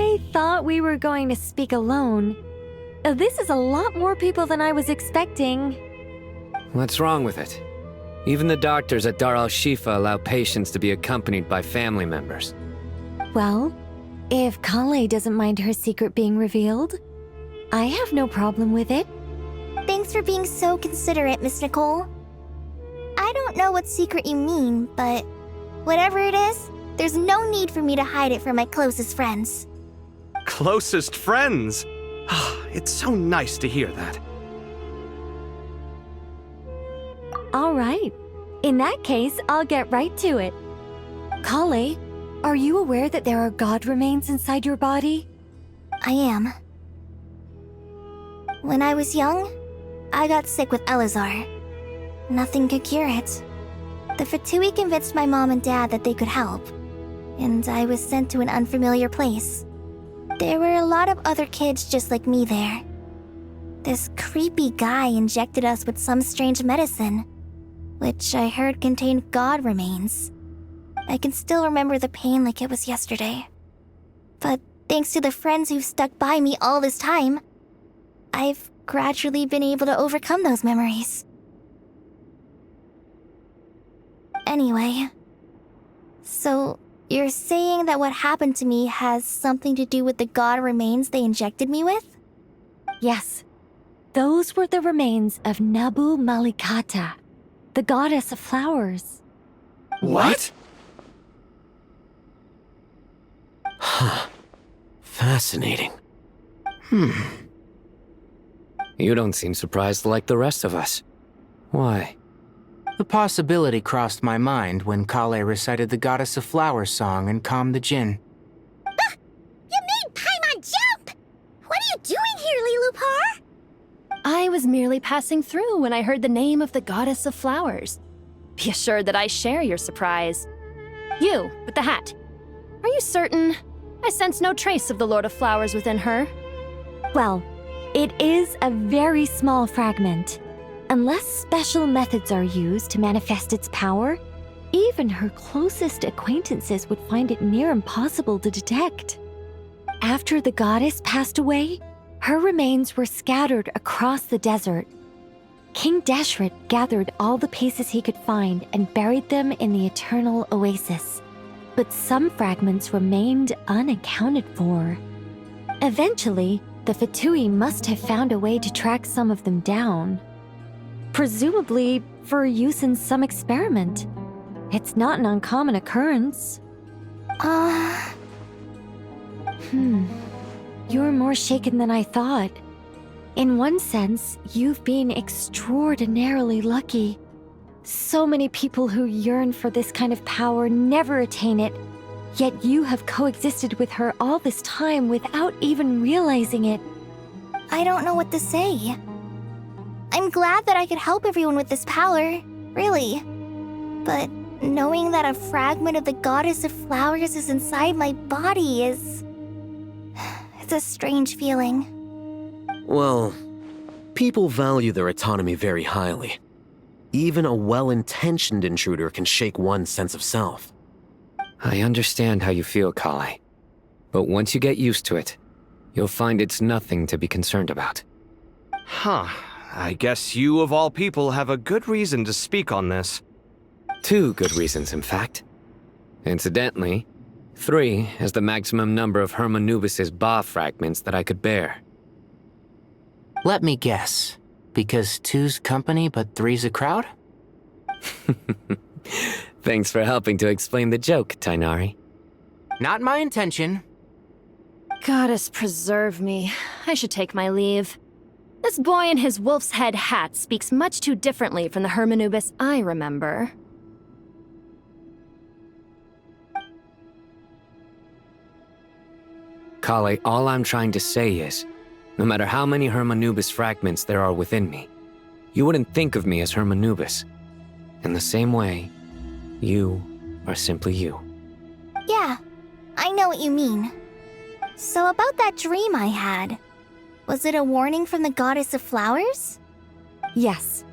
I thought we were going to speak alone. This is a lot more people than I was expecting. What's wrong with it? Even the doctors at Dar al-Shifa allow patients to be accompanied by family members. Well, if Kale doesn't mind her secret being revealed, I have no problem with it. Thanks for being so considerate, Miss Nicole. I don't know what secret you mean, but whatever it is, there's no need for me to hide it from my closest friends. Closest friends? It's so nice to hear that. All right. In that case, I'll get right to it. Kale, are you aware that there are god remains inside your body? I am. When I was young, I got sick with Elazar. Nothing could cure it. The Fatui convinced my mom and dad that they could help, and I was sent to an unfamiliar place. There were a lot of other kids just like me there. This creepy guy injected us with some strange medicine, which I heard contained god remains. I can still remember the pain like it was yesterday. But thanks to the friends who've stuck by me all this time, I've gradually been able to overcome those memories. Anyway, so you're saying that what happened to me has something to do with the god remains they injected me with? Yes. Those were the remains of Nabu Malikata, the goddess of flowers. What? Huh. Fascinating. You don't seem surprised like the rest of us. Why? The possibility crossed my mind when Kale recited the Goddess of Flowers song and calmed the Jinn. You made Paimon jump! What are you doing here, Lilupar? I was merely passing through when I heard the name of the Goddess of Flowers. Be assured that I share your surprise. You, with the hat. Are you certain? I sense no trace of the Lord of Flowers within her. Well, it is a very small fragment. Unless special methods are used to manifest its power, even her closest acquaintances would find it near impossible to detect. After the goddess passed away, her remains were scattered across the desert. King Deshret gathered all the pieces he could find and buried them in the eternal oasis. But some fragments remained unaccounted for. Eventually, the Fatui must have found a way to track some of them down. Presumably for use in some experiment. It's not an uncommon occurrence. You're more shaken than I thought. In one sense, you've been extraordinarily lucky. So many people who yearn for this kind of power never attain it, yet you have coexisted with her all this time without even realizing it. I don't know what to say. I'm glad that I could help everyone with this power, really. But knowing that a fragment of the Goddess of Flowers is inside my body is... it's a strange feeling. Well, people value their autonomy very highly. Even a well-intentioned intruder can shake one's sense of self. I understand how you feel, Kale. But once you get used to it, you'll find it's nothing to be concerned about. Huh. I guess you, of all people, have a good reason to speak on this. 2 good reasons, in fact. Incidentally, 3 is the maximum number of Hermanubis' Ba fragments that I could bear. Let me guess. Because 2's company but 3's a crowd? Thanks for helping to explain the joke, Tainari. Not my intention. Goddess preserve me. I should take my leave. This boy in his wolf's head hat speaks much too differently from the Hermanubis I remember. Kale, all I'm trying to say is, no matter how many Hermanubis fragments there are within me, you wouldn't think of me as Hermanubis. In the same way, you are simply you. Yeah, I know what you mean. So about that dream I had, was it a warning from the Goddess of Flowers? Yes.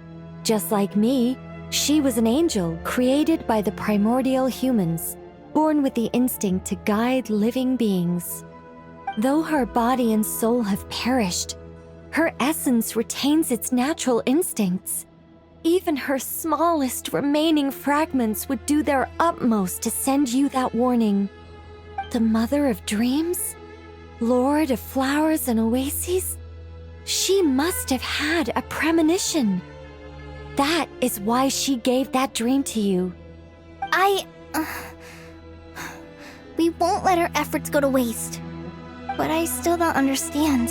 Just like me, she was an angel created by the primordial humans, born with the instinct to guide living beings. Though her body and soul have perished, her essence retains its natural instincts. Even her smallest remaining fragments would do their utmost to send you that warning. The Mother of Dreams? Lord of Flowers and Oases? She must have had a premonition. That is why she gave that dream to you. We won't let our efforts go to waste. But I still don't understand.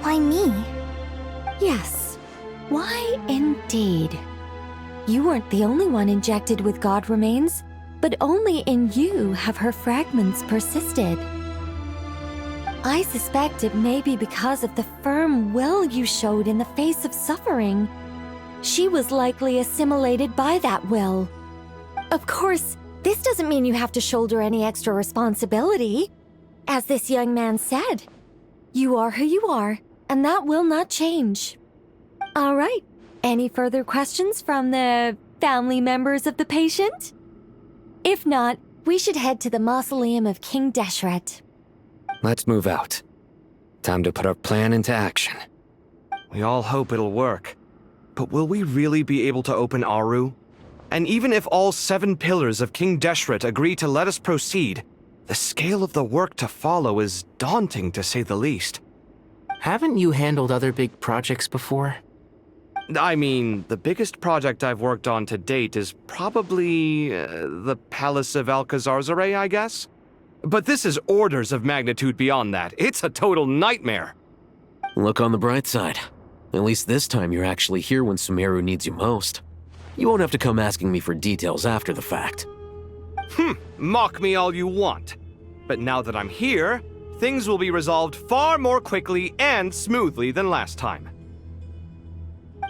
Why me? Yes, why indeed? You weren't the only one injected with God remains, but only in you have her fragments persisted. I suspect it may be because of the firm will you showed in the face of suffering. She was likely assimilated by that will. Of course, this doesn't mean you have to shoulder any extra responsibility. As this young man said, you are who you are, and that will not change. All right, any further questions from the family members of the patient? If not, we should head to the mausoleum of King Deshret. Let's move out. Time to put our plan into action. We all hope it'll work. But will we really be able to open Aru? And even if all 7 pillars of King Deshret agree to let us proceed, the scale of the work to follow is daunting to say the least. Haven't you handled other big projects before? I mean, the biggest project I've worked on to date is probably the Palace of Alcazarzaray, I guess? But this is orders of magnitude beyond that. It's a total nightmare. Look on the bright side. At least this time you're actually here when Sumeru needs you most. You won't have to come asking me for details after the fact. Mock me all you want. But now that I'm here, things will be resolved far more quickly and smoothly than last time.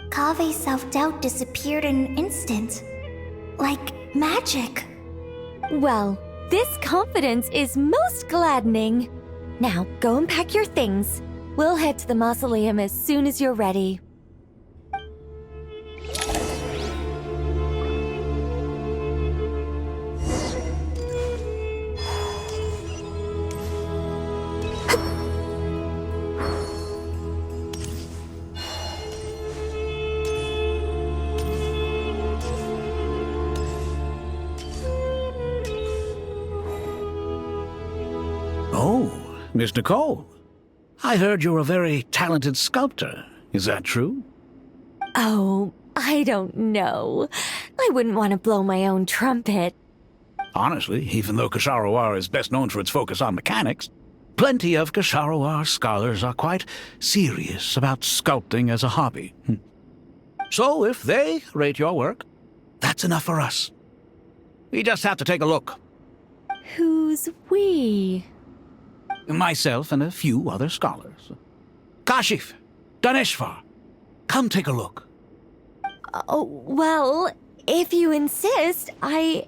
Kave's self-doubt disappeared in an instant. Like magic. Well, this confidence is most gladdening. Now, go and pack your things. We'll head to the mausoleum as soon as you're ready. Oh, Miss Nicole. I heard you're a very talented sculptor. Is that true? Oh, I don't know. I wouldn't want to blow my own trumpet. Honestly, even though Kasharawar is best known for its focus on mechanics, plenty of Kasharawar scholars are quite serious about sculpting as a hobby. So if they rate your work, that's enough for us. We just have to take a look. Who's we? Myself and a few other scholars. Kashif, Daneshvar, come take a look. Oh, well, if you insist, I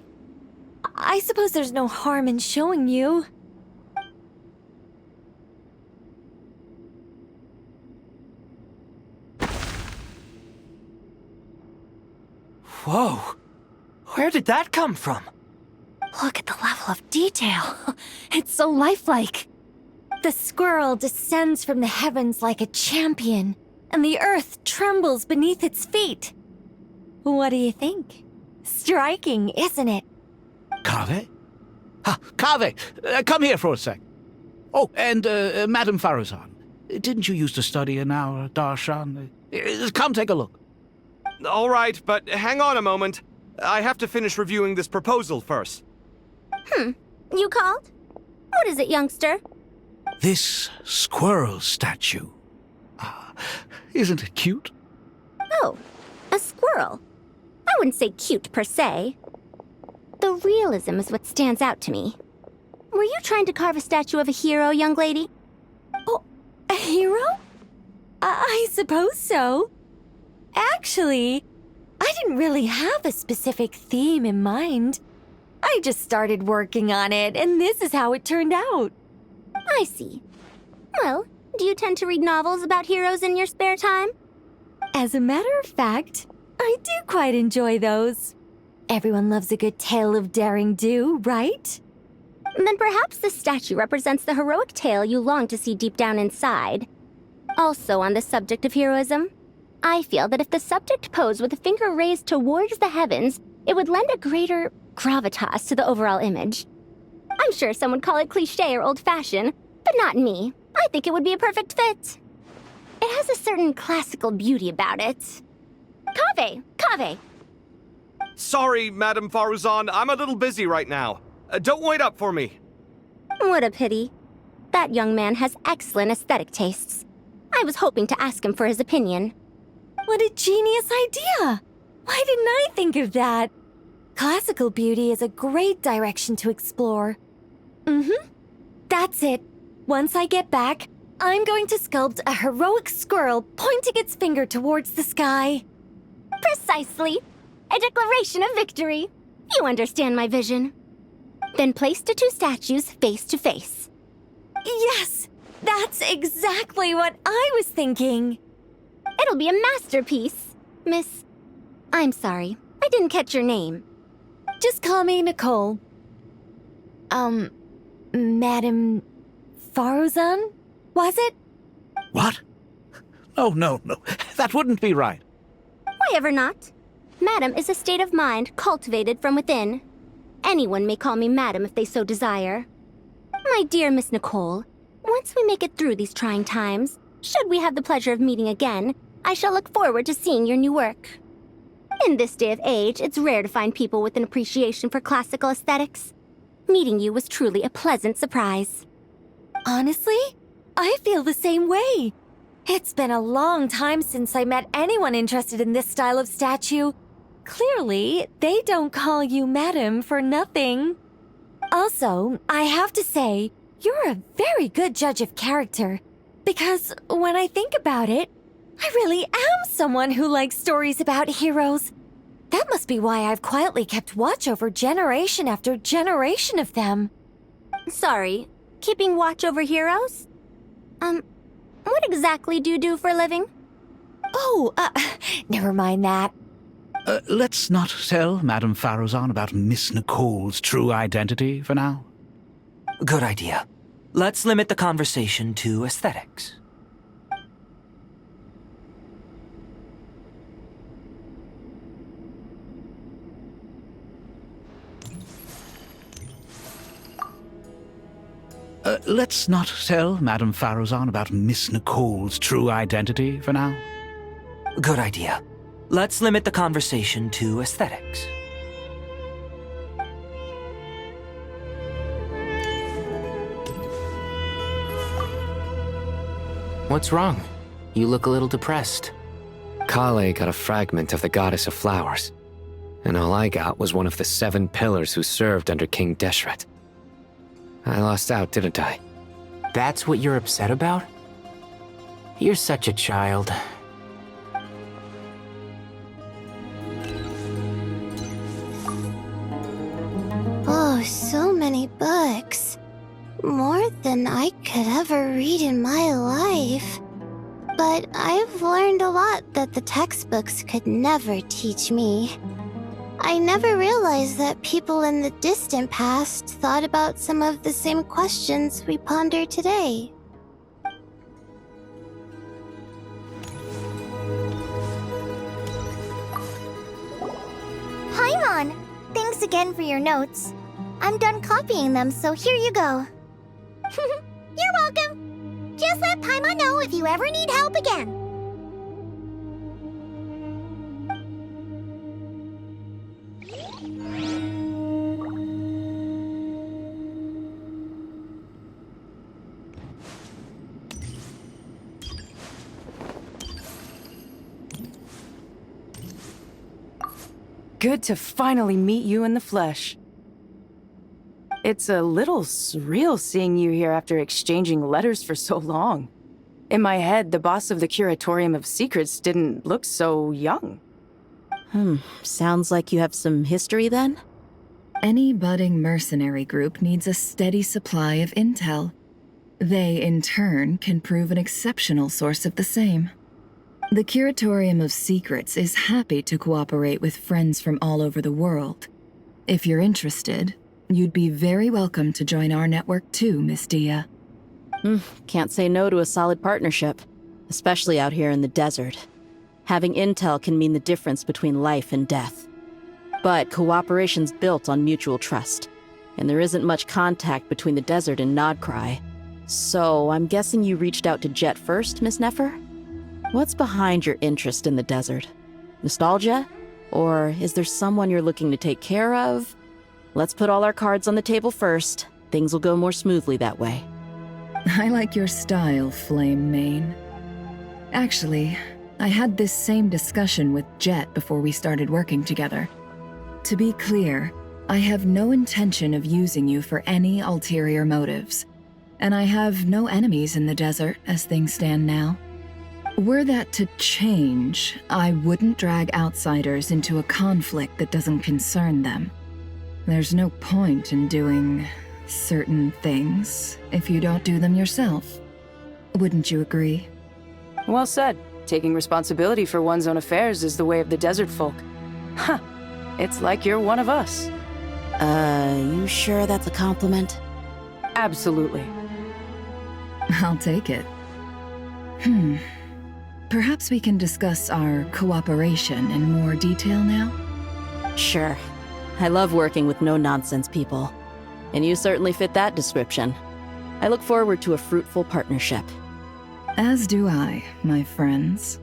suppose there's no harm in showing you. Whoa! Where did that come from? Look at the level of detail. It's so lifelike. The squirrel descends from the heavens like a champion, and the earth trembles beneath its feet. What do you think? Striking, isn't it? Kave? Kave, come here for a sec. Oh, and Madam Faruzan, didn't you used to study in our darshan? Come take a look. All right, but hang on a moment. I have to finish reviewing this proposal first. You called? What is it, youngster? This squirrel statue. Isn't it cute? Oh, a squirrel. I wouldn't say cute per se. The realism is what stands out to me. Were you trying to carve a statue of a hero, young lady? Oh, a hero? I suppose so. Actually, I didn't really have a specific theme in mind. I just started working on it, and this is how it turned out. I see. Well, do you tend to read novels about heroes in your spare time? As a matter of fact, I do quite enjoy those. Everyone loves a good tale of daring do, right? Then perhaps this statue represents the heroic tale you long to see deep down inside. Also on the subject of heroism, I feel that if the subject posed with a finger raised towards the heavens, it would lend a greater gravitas to the overall image. I'm sure some would call it cliché or old-fashioned, but not me. I think it would be a perfect fit. It has a certain classical beauty about it. Kaveh! Sorry, Madame Faruzan, I'm a little busy right now. Don't wait up for me. What a pity. That young man has excellent aesthetic tastes. I was hoping to ask him for his opinion. What a genius idea! Why didn't I think of that? Classical beauty is a great direction to explore. That's it. Once I get back, I'm going to sculpt a heroic squirrel pointing its finger towards the sky. Precisely. A declaration of victory. You understand my vision. Then place the two statues face to face. Yes! That's exactly what I was thinking. It'll be a masterpiece, Miss... I'm sorry, I didn't catch your name. Just call me Nicole. Madame Faruzan? Was it? What? No. That wouldn't be right. Why ever not? Madam is a state of mind cultivated from within. Anyone may call me Madam if they so desire. My dear Miss Nicole, once we make it through these trying times, should we have the pleasure of meeting again, I shall look forward to seeing your new work. In this day of age, it's rare to find people with an appreciation for classical aesthetics. Meeting you was truly a pleasant surprise. Honestly, I feel the same way. It's been a long time since I met anyone interested in this style of statue. Clearly, they don't call you Madam for nothing. Also, I have to say, you're a very good judge of character. Because when I think about it, I really am someone who likes stories about heroes. That must be why I've quietly kept watch over generation after generation of them. Sorry, keeping watch over heroes? What exactly do you do for a living? Oh, never mind that. Let's not tell Madame Faruzan about Miss Nicole's true identity for now. Good idea. Let's limit the conversation to aesthetics. Let's not tell Madame Faruzan about Miss Nicole's true identity for now. Good idea. Let's limit the conversation to aesthetics. What's wrong? You look a little depressed. Kale got a fragment of the Goddess of Flowers, and all I got was one of the 7 pillars who served under King Deshret. I lost out, didn't I? That's what you're upset about? You're such a child. Oh, so many books. More than I could ever read in my life. But I've learned a lot that the textbooks could never teach me. I never realized that people in the distant past thought about some of the same questions we ponder today. Paimon! Thanks again for your notes. I'm done copying them, so here you go. You're welcome! Just let Paimon know if you ever need help again. Good to finally meet you in the flesh. It's a little surreal seeing you here after exchanging letters for so long. In my head, the boss of the Curatorium of Secrets didn't look so young. Sounds like you have some history then? Any budding mercenary group needs a steady supply of intel. They, in turn, can prove an exceptional source of the same. The Curatorium of Secrets is happy to cooperate with friends from all over the world. If you're interested, You'd be very welcome to join our network too, Miss Dia. Can't say no to a solid partnership, especially out here in the desert. Having intel can mean the difference between life and death. But cooperation's built on mutual trust, and there isn't much contact between the desert and Nod-Krai. So, I'm guessing you reached out to Jet first, Miss Nefer? What's behind your interest in the desert? Nostalgia? Or is there someone you're looking to take care of? Let's put all our cards on the table first. Things will go more smoothly that way. I like your style, Flame Mane. Actually, I had this same discussion with Jet before we started working together. To be clear, I have no intention of using you for any ulterior motives, and I have no enemies in the desert as things stand now. Were that to change, I wouldn't drag outsiders into a conflict that doesn't concern them. There's no point in doing certain things if you don't do them yourself. Wouldn't you agree? Well said. Taking responsibility for one's own affairs is the way of the desert folk. Huh. It's like you're one of us. You sure that's a compliment? Absolutely. I'll take it. Perhaps we can discuss our cooperation in more detail now? Sure. I love working with no-nonsense people. And you certainly fit that description. I look forward to a fruitful partnership. As do I, my friends.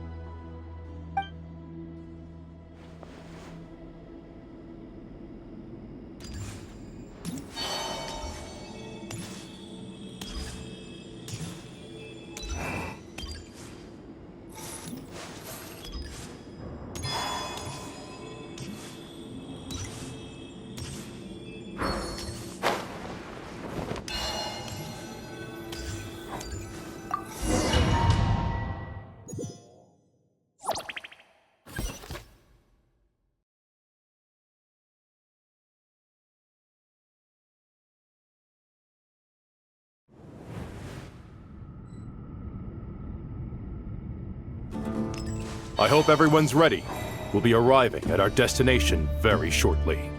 I hope everyone's ready. We'll be arriving at our destination very shortly.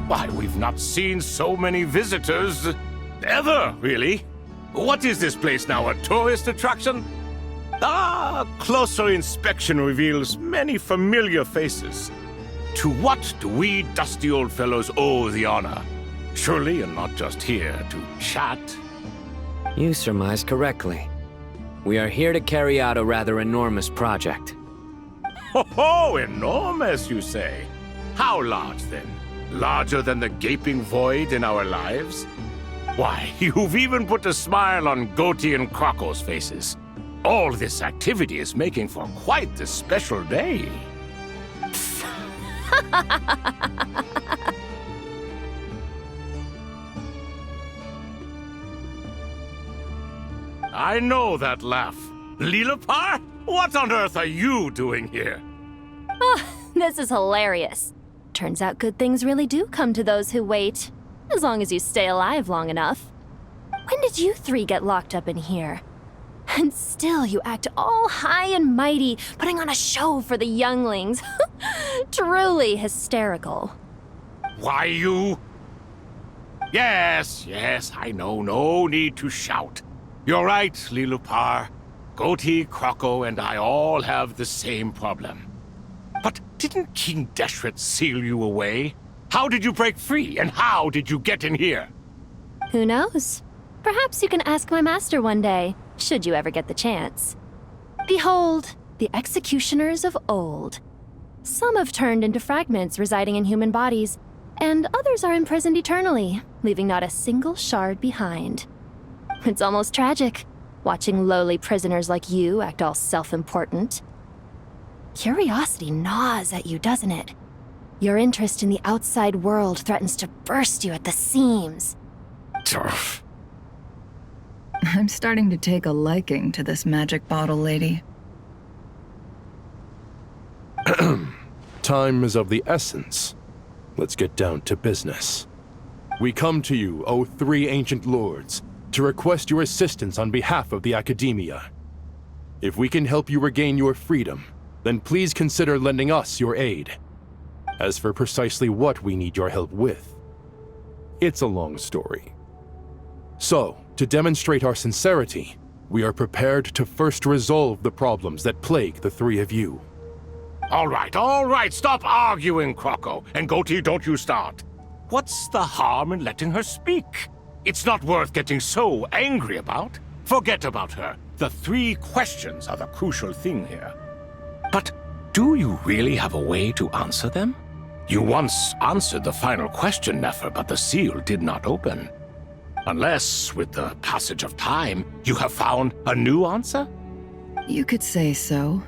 Why, we've not seen so many visitors ever, really. What is this place now, a tourist attraction? Ah, closer inspection reveals many familiar faces. To what do we dusty old fellows owe the honor? Surely you're not just here to chat. You surmise correctly. We are here to carry out a rather enormous project. Ho, enormous, you say? How large, then? Larger than the gaping void in our lives? Why, you've even put a smile on Goatee and Crocco's faces. All this activity is making for quite the special day. I know that laugh. Lilipar? What on earth are you doing here? Oh, this is hilarious. Turns out good things really do come to those who wait, as long as you stay alive long enough. When did you three get locked up in here? And still you act all high and mighty, putting on a show for the younglings. Truly hysterical. Why, you... Yes, I know, no need to shout. You're right, Lilipar. Goatee, Crocco, and I all have the same problem. But didn't King Deshret seal you away? How did you break free, and how did you get in here? Who knows? Perhaps you can ask my master one day, should you ever get the chance. Behold, the executioners of old. Some have turned into fragments residing in human bodies, and others are imprisoned eternally, leaving not a single shard behind. It's almost tragic, watching lowly prisoners like you act all self-important. Curiosity gnaws at you, doesn't it? Your interest in the outside world threatens to burst you at the seams. Turf. I'm starting to take a liking to this magic bottle lady. Time is of the essence. Let's get down to business. We come to you, O three ancient lords, to request your assistance on behalf of the Academia. If we can help you regain your freedom, then please consider lending us your aid. As for precisely what we need your help with, it's a long story. So, to demonstrate our sincerity, we are prepared to first resolve the problems that plague the three of you. All right, stop arguing, Croco. And Goatee, don't you start. What's the harm in letting her speak? It's not worth getting so angry about. Forget about her. The three questions are the crucial thing here. But do you really have a way to answer them? You once answered the final question, Nefer, but the seal did not open. Unless, with the passage of time, you have found a new answer? You could say so.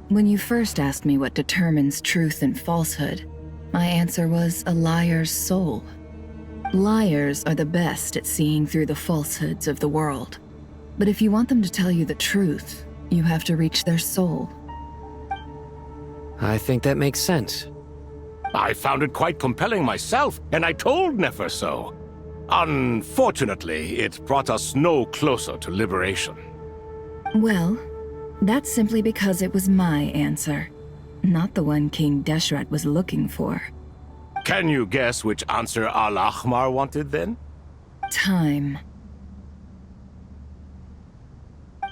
When you first asked me what determines truth and falsehood, my answer was a liar's soul. Liars are the best at seeing through the falsehoods of the world. But if you want them to tell you the truth, you have to reach their soul. I think that makes sense. I found it quite compelling myself, and I told Nefer so. Unfortunately, it brought us no closer to liberation. Well, that's simply because it was my answer, not the one King Deshret was looking for. Can you guess which answer Al-Ahmar wanted then? Time.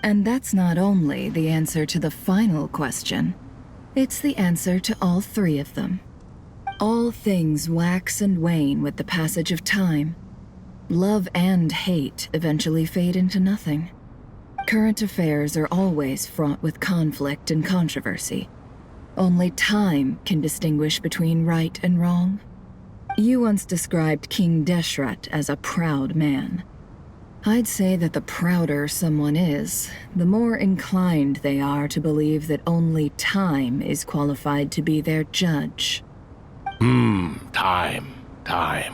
And that's not only the answer to the final question, it's the answer to all three of them. All things wax and wane with the passage of time. Love and hate eventually fade into nothing. Current affairs are always fraught with conflict and controversy. Only time can distinguish between right and wrong. You once described King Deshret as a proud man. I'd say that the prouder someone is, the more inclined they are to believe that only time is qualified to be their judge. Time.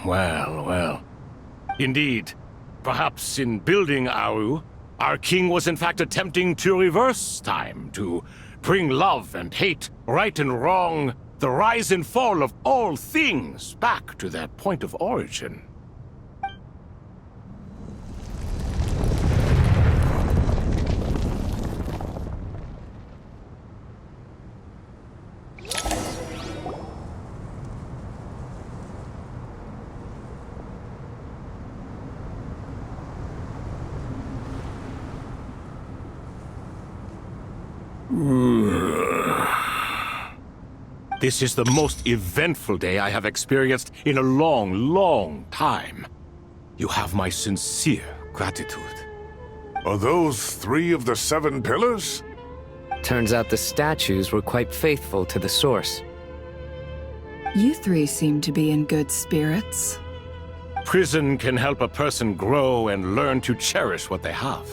Well. Indeed. Perhaps in building Aru, our king was in fact attempting to reverse time, to bring love and hate, right and wrong, the rise and fall of all things back to their point of origin. This is the most eventful day I have experienced in a long time. You have my sincere gratitude. Are those 3 of the 7 pillars? Turns out the statues were quite faithful to the source. You three seem to be in good spirits. Prison can help a person grow and learn to cherish what they have.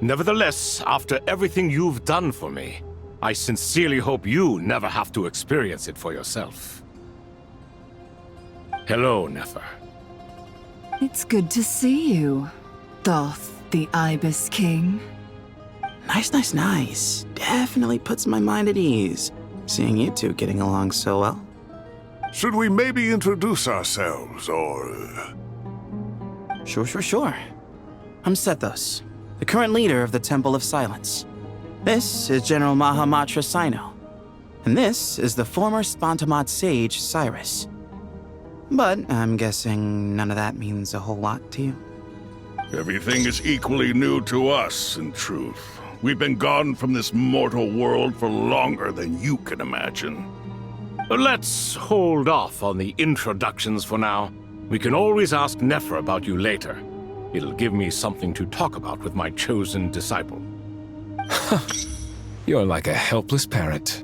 Nevertheless, after everything you've done for me, I sincerely hope you never have to experience it for yourself. Hello, Nefer. It's good to see you, Thoth, the Ibis King. Nice. Definitely puts my mind at ease, seeing you two getting along so well. Should we maybe introduce ourselves, or... Sure. I'm Sethos, the current leader of the Temple of Silence. This is General Mahamatra Sino, and this is the former Spantamad sage, Cyrus. But I'm guessing none of that means a whole lot to you. Everything is equally new to us, in truth. We've been gone from this mortal world for longer than you can imagine. Let's hold off on the introductions for now. We can always ask Nefer about you later. It'll give me something to talk about with my chosen disciple. You're like a helpless parrot.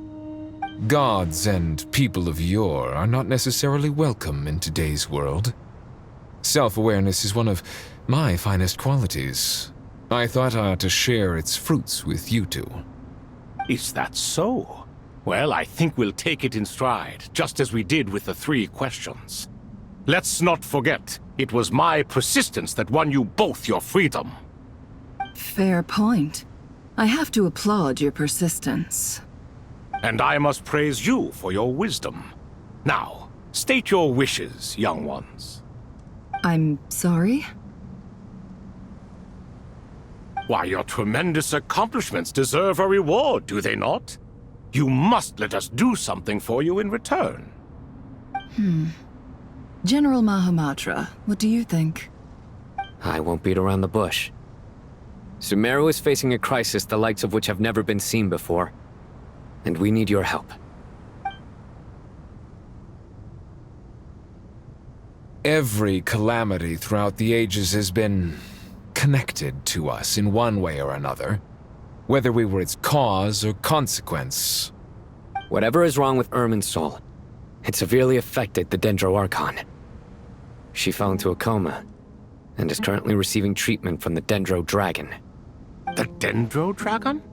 Gods and people of yore are not necessarily welcome in today's world. Self-awareness is one of my finest qualities. I thought I ought to share its fruits with you two. Is that so? Well, I think we'll take it in stride, just as we did with the 3 questions. Let's not forget, it was my persistence that won you both your freedom. Fair point. I have to applaud your persistence. And I must praise you for your wisdom. Now, state your wishes, young ones. I'm sorry? Why, your tremendous accomplishments deserve a reward, do they not? You must let us do something for you in return. General Mahamatra, what do you think? I won't beat around the bush. Sumeru is facing a crisis the likes of which have never been seen before, and we need your help. Every calamity throughout the ages has been connected to us in one way or another, whether we were its cause or consequence. Whatever is wrong with Irminsul, it severely affected the Dendro Archon. She fell into a coma and is currently receiving treatment from the Dendro Dragon. The Dendro Dragon?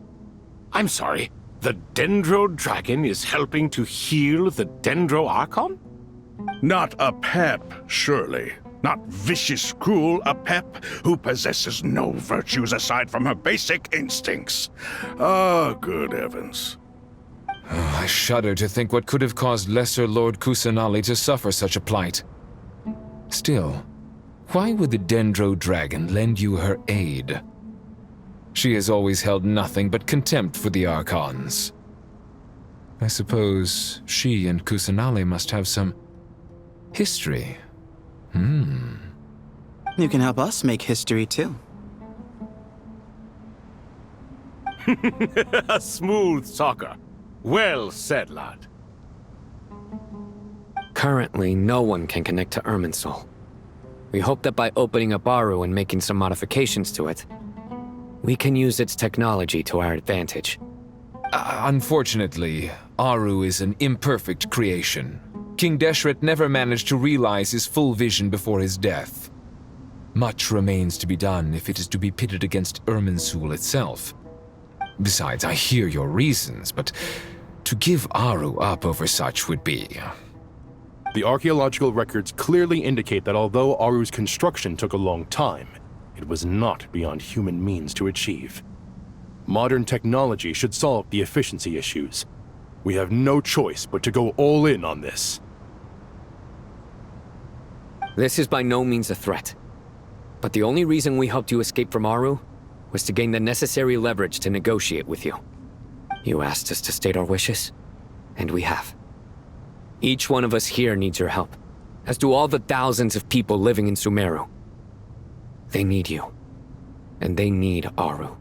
I'm sorry, the Dendro Dragon is helping to heal the Dendro Archon? Not a pep, surely. Not vicious, cruel a pep who possesses no virtues aside from her basic instincts. Ah, good heavens. Oh, I shudder to think what could have caused Lesser Lord Kusanali to suffer such a plight. Still, why would the Dendro Dragon lend you her aid? She has always held nothing but contempt for the Archons. I suppose she and Kusanali must have some history. You can help us make history too. A smooth talker. Well said, lad. Currently, no one can connect to Irminsul. We hope that by opening up Aru and making some modifications to it, we can use its technology to our advantage. Unfortunately, Aru is an imperfect creation. King Deshret never managed to realize his full vision before his death. Much remains to be done if it is to be pitted against Irminsul itself. Besides, I hear your reasons, but to give Aru up over such would be... The archaeological records clearly indicate that although Aru's construction took a long time, it was not beyond human means to achieve. Modern technology should solve the efficiency issues. We have no choice but to go all in on this. This is by no means a threat. But the only reason we helped you escape from Aru was to gain the necessary leverage to negotiate with you. You asked us to state our wishes, and we have. Each one of us here needs your help, as do all the thousands of people living in Sumeru. They need you, and they need Aru.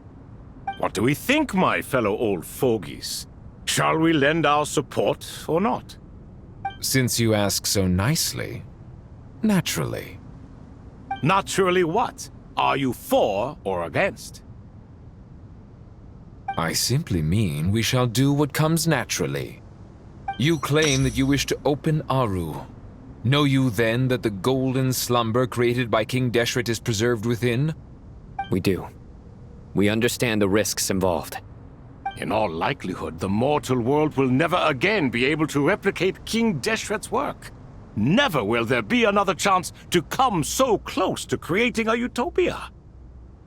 What do we think, my fellow old fogies? Shall we lend our support or not? Since you ask so nicely, naturally. Naturally what? Are you for or against? I simply mean we shall do what comes naturally. You claim that you wish to open Aru. Know you then that the golden slumber created by King Deshret is preserved within? We do. We understand the risks involved. In all likelihood, the mortal world will never again be able to replicate King Deshret's work. Never will there be another chance to come so close to creating a utopia.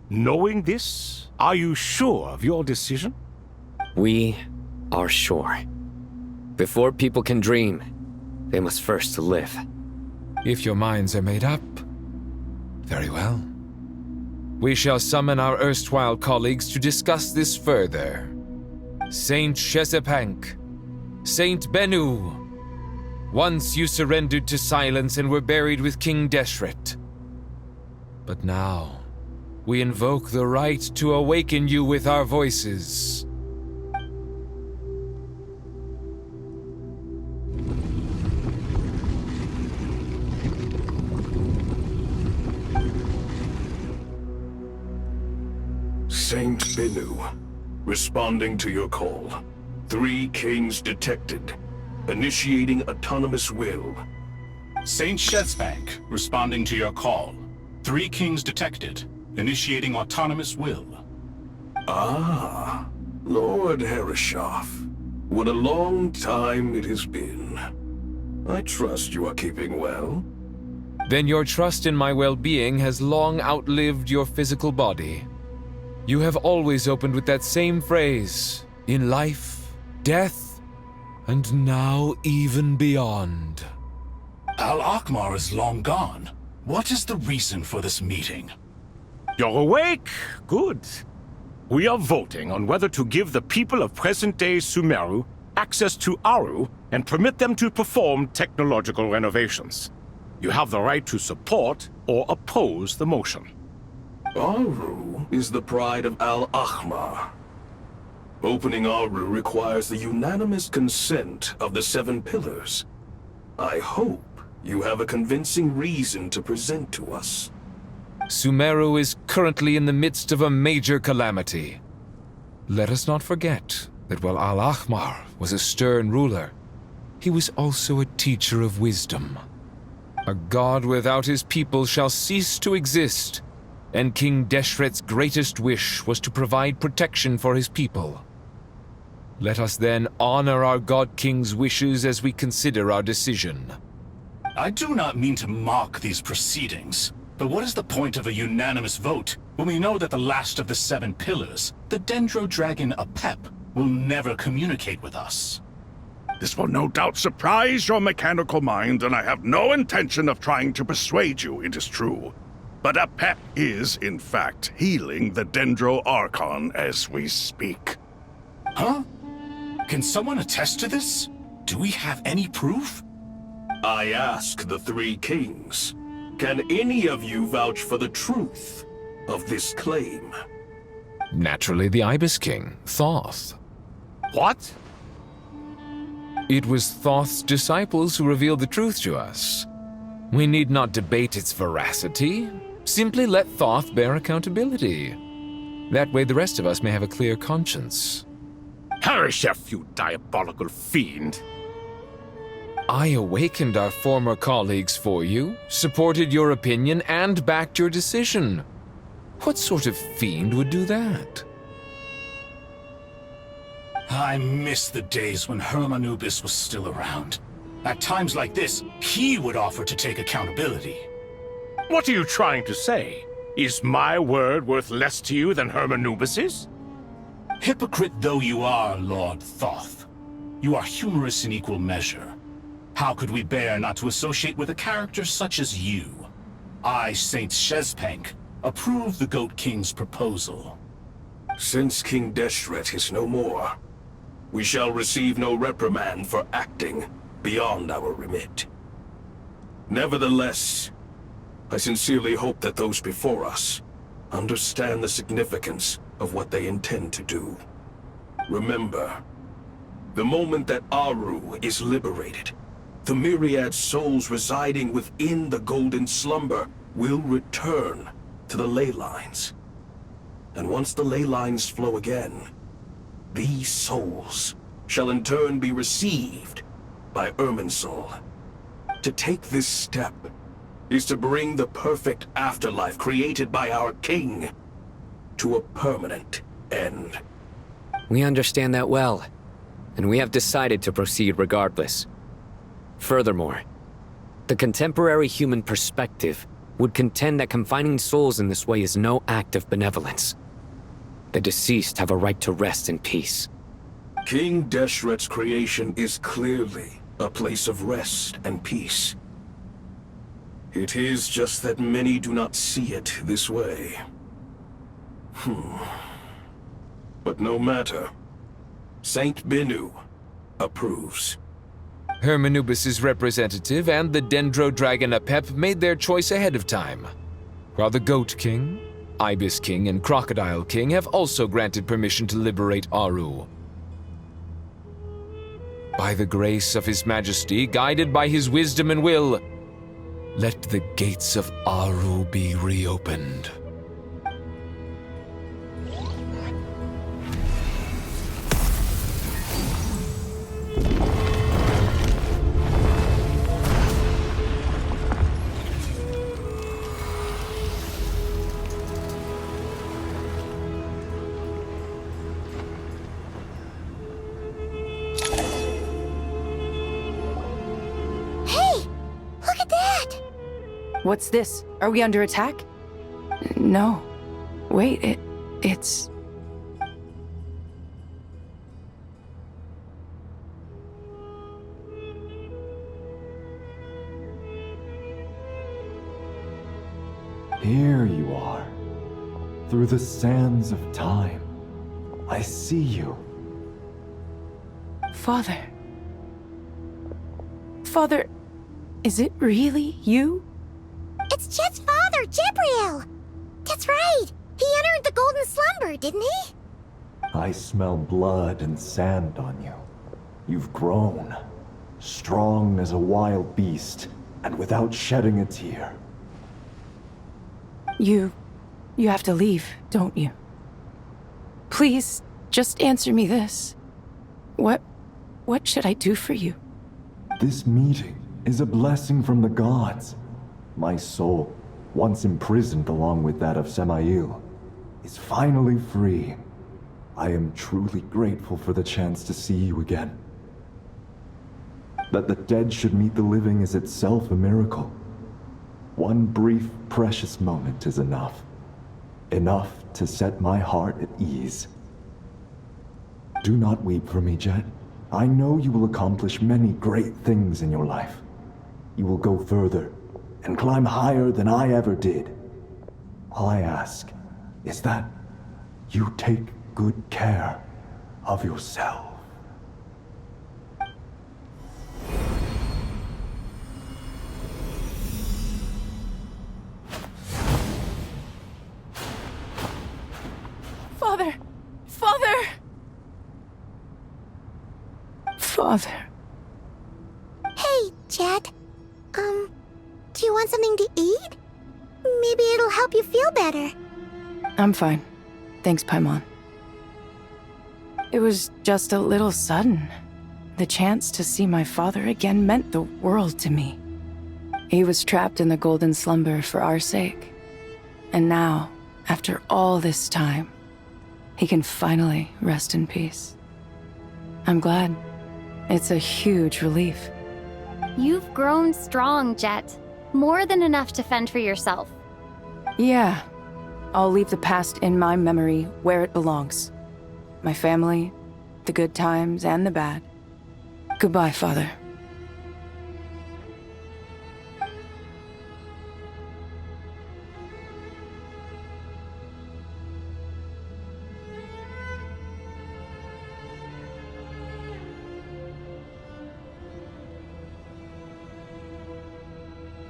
Knowing this, are you sure of your decision? We are sure. Before people can dream, they must first live. If your minds are made up, very well. We shall summon our erstwhile colleagues to discuss this further. Saint Shezepank, Saint Bennu, once you surrendered to silence and were buried with King Deshret. But now, we invoke the right to awaken you with our voices. Saint Bennu, responding to your call. 3 kings detected. Initiating autonomous will. Saint Shezepank, responding to your call. 3 kings detected. Initiating autonomous will. Ah, Lord Herreshoff. What a long time it has been. I trust you are keeping well. Then your trust in my well-being has long outlived your physical body. You have always opened with that same phrase, in life, death, and now even beyond. Al-Akhmar is long gone. What is the reason for this meeting? You're awake? Good. We are voting on whether to give the people of present-day Sumeru access to Aru and permit them to perform technological renovations. You have the right to support or oppose the motion. Aru is the pride of Al-Akhmar. Opening Aru requires the unanimous consent of the 7 pillars. I hope you have a convincing reason to present to us. Sumeru is currently in the midst of a major calamity. Let us not forget that while Al-Akhmar was a stern ruler, he was also a teacher of wisdom. A god without his people shall cease to exist, and King Deshret's greatest wish was to provide protection for his people. Let us then honor our God King's wishes as we consider our decision. I do not mean to mock these proceedings, but what is the point of a unanimous vote when we know that the last of the 7 pillars, the Dendro Dragon Apep, will never communicate with us? This will no doubt surprise your mechanical mind, and I have no intention of trying to persuade you it is true. But Apep is, in fact, healing the Dendro Archon as we speak. Huh? Can someone attest to this? Do we have any proof? I ask the 3 kings, can any of you vouch for the truth of this claim? Naturally, the Ibis King, Thoth. What? It was Thoth's disciples who revealed the truth to us. We need not debate its veracity. Simply let Thoth bear accountability. That way the rest of us may have a clear conscience. Harishef, you diabolical fiend! I awakened our former colleagues for you, supported your opinion, and backed your decision. What sort of fiend would do that? I miss the days when Hermanubis was still around. At times like this, he would offer to take accountability. What are you trying to say? Is my word worth less to you than Hermanubis's? Hypocrite though you are, Lord Thoth, you are humorous in equal measure. How could we bear not to associate with a character such as you? I, Saint Shezpank, approve the Goat King's proposal. Since King Deshret is no more, we shall receive no reprimand for acting beyond our remit. Nevertheless, I sincerely hope that those before us understand the significance of what they intend to do. Remember, the moment that Aru is liberated, the myriad souls residing within the Golden Slumber will return to the ley lines. And once the ley lines flow again, these souls shall in turn be received by Irminsul. To take this step is to bring the perfect afterlife created by our king to a permanent end. We understand that well, and we have decided to proceed regardless. Furthermore, the contemporary human perspective would contend that confining souls in this way is no act of benevolence. The deceased have a right to rest in peace. King Deshret's creation is clearly a place of rest and peace. It is just that many do not see it this way. But no matter. Saint Binu approves. Hermanubis' representative and the Dendro Dragon Apep made their choice ahead of time, while the Goat King, Ibis King, and Crocodile King have also granted permission to liberate Aru. By the grace of His Majesty, guided by his wisdom and will, let the gates of Aru be reopened. What's this? Are we under attack? No. Wait, It's... Here you are. Through the sands of time. I see you. Father. Father, is it really you? It's Jet's father, Jibriel! That's right! He entered the Golden Slumber, didn't he? I smell blood and sand on you. You've grown. Strong as a wild beast, and without shedding a tear. You have to leave, don't you? Please, just answer me this. What should I do for you? This meeting is a blessing from the gods. My soul, once imprisoned along with that of Samael, is finally free. I am truly grateful for the chance to see you again. That the dead should meet the living is itself a miracle. One brief, precious moment is enough. Enough to set my heart at ease. Do not weep for me, Jet. I know you will accomplish many great things in your life. You will go further and climb higher than I ever did. All I ask is that you take good care of yourself. Father! Father! Father. Hey, Jet. Do you want something to eat? Maybe it'll help you feel better. I'm fine. Thanks, Paimon. It was just a little sudden. The chance to see my father again meant the world to me. He was trapped in the Golden Slumber for our sake. And now, after all this time, he can finally rest in peace. I'm glad. It's a huge relief. You've grown strong, Jet. More than enough to fend for yourself. Yeah. I'll leave the past in my memory where it belongs. My family, the good times and the bad. Goodbye, Father.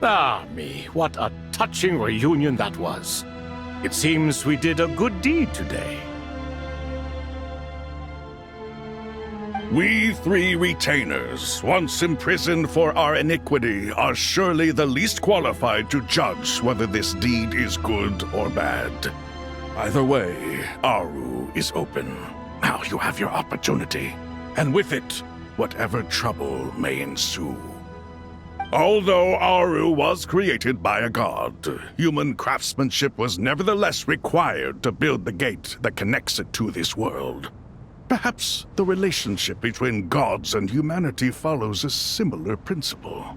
Ah, me, what a touching reunion that was. It seems we did a good deed today. We three retainers, once imprisoned for our iniquity, are surely the least qualified to judge whether this deed is good or bad. Either way, Aru is open. Now you have your opportunity, and with it, whatever trouble may ensue. Although Aru was created by a god, human craftsmanship was nevertheless required to build the gate that connects it to this world. Perhaps the relationship between gods and humanity follows a similar principle.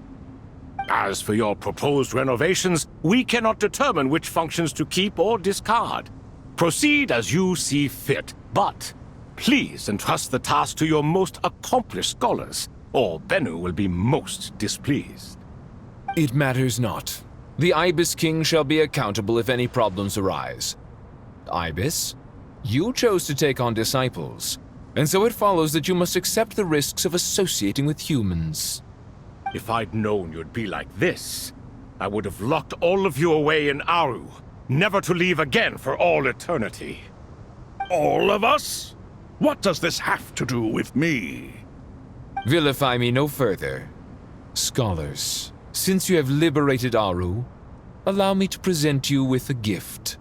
As for your proposed renovations, we cannot determine which functions to keep or discard. Proceed as you see fit, but please entrust the task to your most accomplished scholars, or Bennu will be most displeased. It matters not. The Ibis King shall be accountable if any problems arise. Ibis, you chose to take on disciples, and so it follows that you must accept the risks of associating with humans. If I'd known you'd be like this, I would have locked all of you away in Aru, never to leave again for all eternity. All of us? What does this have to do with me? Vilify me no further. Scholars, since you have liberated Aru, allow me to present you with a gift.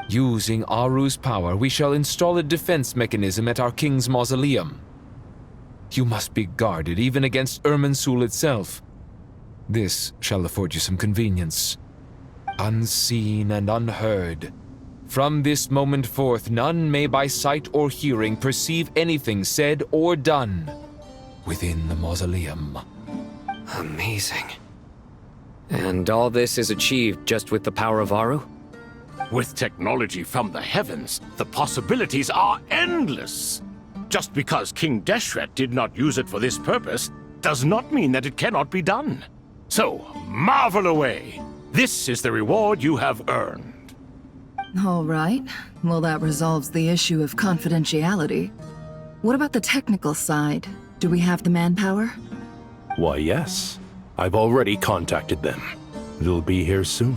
Using Aru's power, we shall install a defense mechanism at our king's mausoleum. You must be guarded even against Irminsul itself. This shall afford you some convenience. Unseen and unheard. From this moment forth, none may by sight or hearing perceive anything said or done within the mausoleum. Amazing. And all this is achieved just with the power of Aru? With technology from the heavens, the possibilities are endless. Just because King Deshret did not use it for this purpose does not mean that it cannot be done. So, marvel away. This is the reward you have earned. All right. Well, that resolves the issue of confidentiality. What about the technical side? Do we have the manpower? Why, yes. I've already contacted them. They'll be here soon.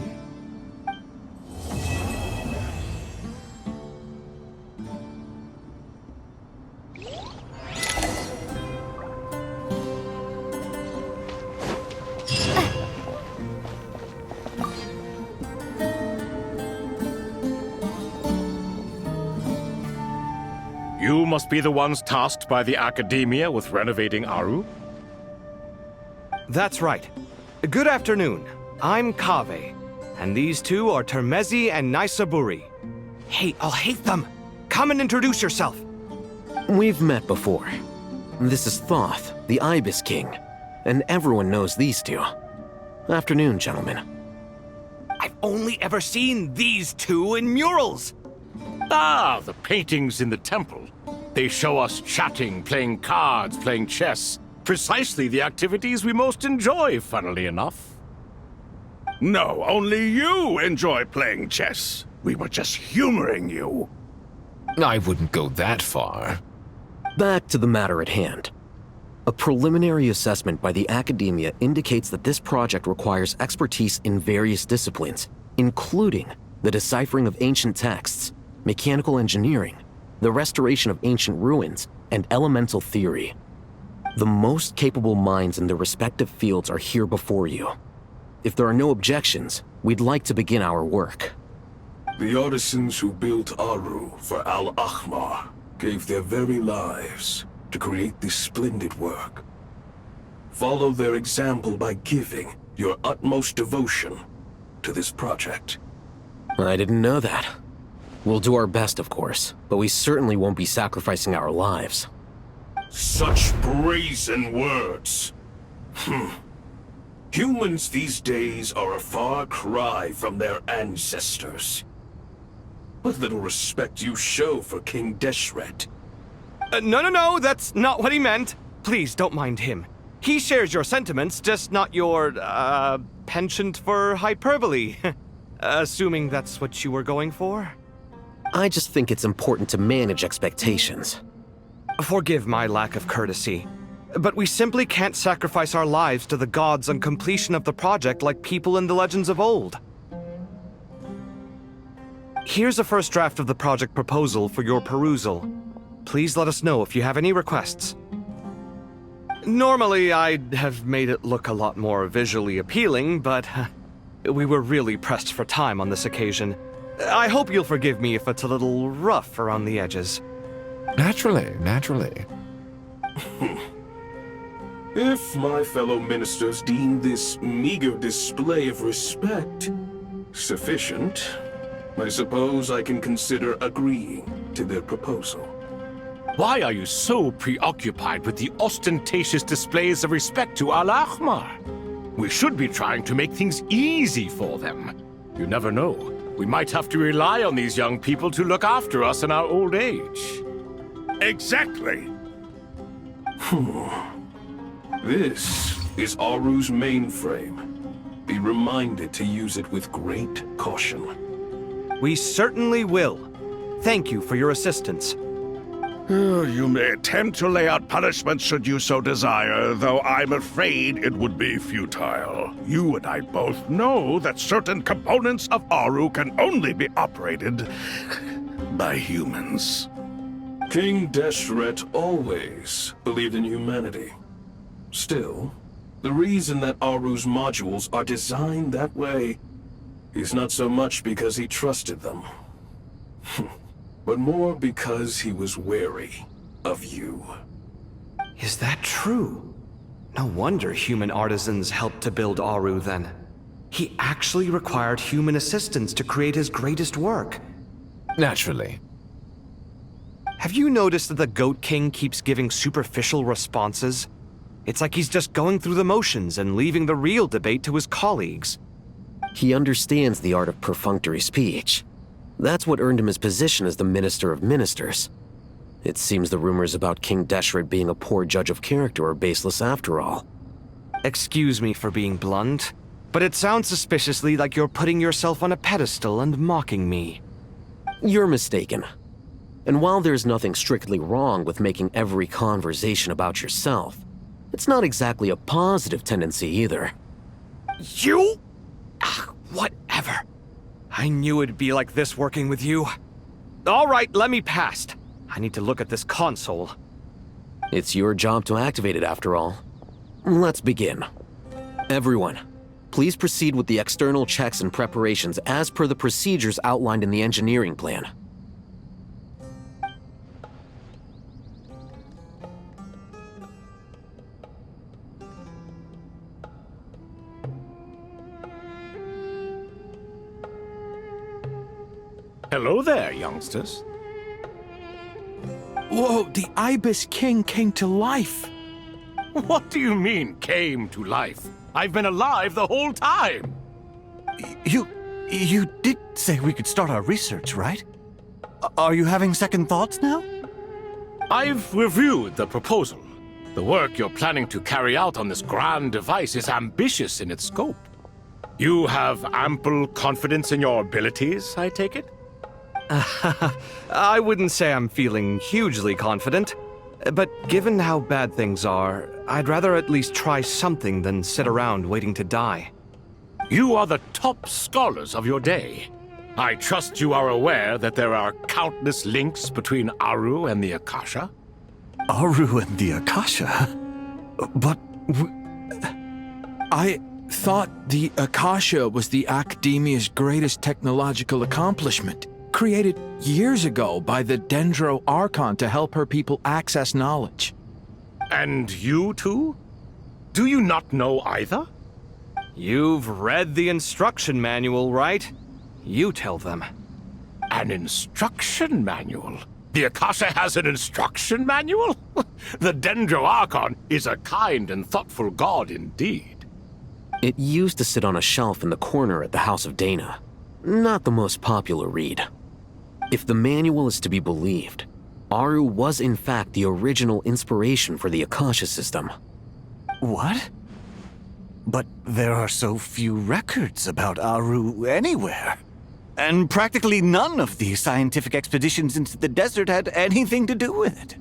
You must be the ones tasked by the Academia with renovating Aru? That's right. Good afternoon. I'm Kaveh, and these two are Termezi and Naisaburi. Hey, I'll hate them. Come and introduce yourself. We've met before. This is Thoth, the Ibis King, and everyone knows these two. Afternoon, gentlemen. I've only ever seen these two in murals. Ah, the paintings in the temple. They show us chatting, playing cards, playing chess. Precisely the activities we most enjoy, funnily enough. No, only you enjoy playing chess. We were just humoring you. I wouldn't go that far. Back to the matter at hand. A preliminary assessment by the Academia indicates that this project requires expertise in various disciplines, including the deciphering of ancient texts, mechanical engineering, the restoration of ancient ruins, and elemental theory. The most capable minds in their respective fields are here before you. If there are no objections, we'd like to begin our work. The artisans who built Aru for Al-Ahmar gave their very lives to create this splendid work. Follow their example by giving your utmost devotion to this project. I didn't know that. We'll do our best, of course, but we certainly won't be sacrificing our lives. Such brazen words. Humans these days are a far cry from their ancestors. What little respect you show for King Deshret. No, that's not what he meant. Please, don't mind him. He shares your sentiments, just not your, penchant for hyperbole. Assuming that's what you were going for? I just think it's important to manage expectations. Forgive my lack of courtesy, but we simply can't sacrifice our lives to the gods on completion of the project like people in the legends of old. Here's a first draft of the project proposal for your perusal. Please let us know if you have any requests. Normally, I'd have made it look a lot more visually appealing, but we were really pressed for time on this occasion. I hope you'll forgive me if it's a little rough around the edges. Naturally. If my fellow ministers deem this meager display of respect sufficient, I suppose I can consider agreeing to their proposal. Why are you so preoccupied with the ostentatious displays of respect to Al-Ahmar? We should be trying to make things easy for them. You never know. We might have to rely on these young people to look after us in our old age. Exactly. This is Aru's mainframe. Be reminded to use it with great caution. We certainly will. Thank you for your assistance. You may attempt to lay out punishment should you so desire, though I'm afraid it would be futile. You and I both know that certain components of Aru can only be operated by humans. King Deshret always believed in humanity. Still, the reason that Aru's modules are designed that way is not so much because he trusted them, but more because he was wary of you. Is that true? No wonder human artisans helped to build Aru then. He actually required human assistance to create his greatest work. Naturally. Have you noticed that the Goat King keeps giving superficial responses? It's like he's just going through the motions and leaving the real debate to his colleagues. He understands the art of perfunctory speech, That's what earned him his position as the Minister of Ministers. It seems the rumors about King Deshret being a poor judge of character are baseless after all. Excuse me for being blunt, but it sounds suspiciously like you're putting yourself on a pedestal and mocking me. You're mistaken. And while there's nothing strictly wrong with making every conversation about yourself, it's not exactly a positive tendency either. You? Whatever. I knew it'd be like this working with you. All right, let me past. I need to look at this console. It's your job to activate it after all. Let's begin. Everyone, please proceed with the external checks and preparations as per the procedures outlined in the engineering plan. Hello there, youngsters. Whoa, the Ibis King came to life. What do you mean, came to life? I've been alive the whole time. You did say we could start our research, right? Are you having second thoughts now? I've reviewed the proposal. The work you're planning to carry out on this grand device is ambitious in its scope. You have ample confidence in your abilities, I take it? I wouldn't say I'm feeling hugely confident, but given how bad things are, I'd rather at least try something than sit around waiting to die. You are the top scholars of your day. I trust you are aware that there are countless links between Aru and the Akasha? Aru and the Akasha? But I thought the Akasha was the Academia's greatest technological accomplishment, created years ago by the Dendro Archon to help her people access knowledge. And you too? Do you not know either? You've read the instruction manual, right? You tell them. An instruction manual? The Akasha has an instruction manual? The Dendro Archon is a kind and thoughtful god indeed. It used to sit on a shelf in the corner at the House of Dana. Not the most popular read. If the manual is to be believed, Aru was in fact the original inspiration for the Akasha system. What? But there are so few records about Aru anywhere. And practically none of the scientific expeditions into the desert had anything to do with it.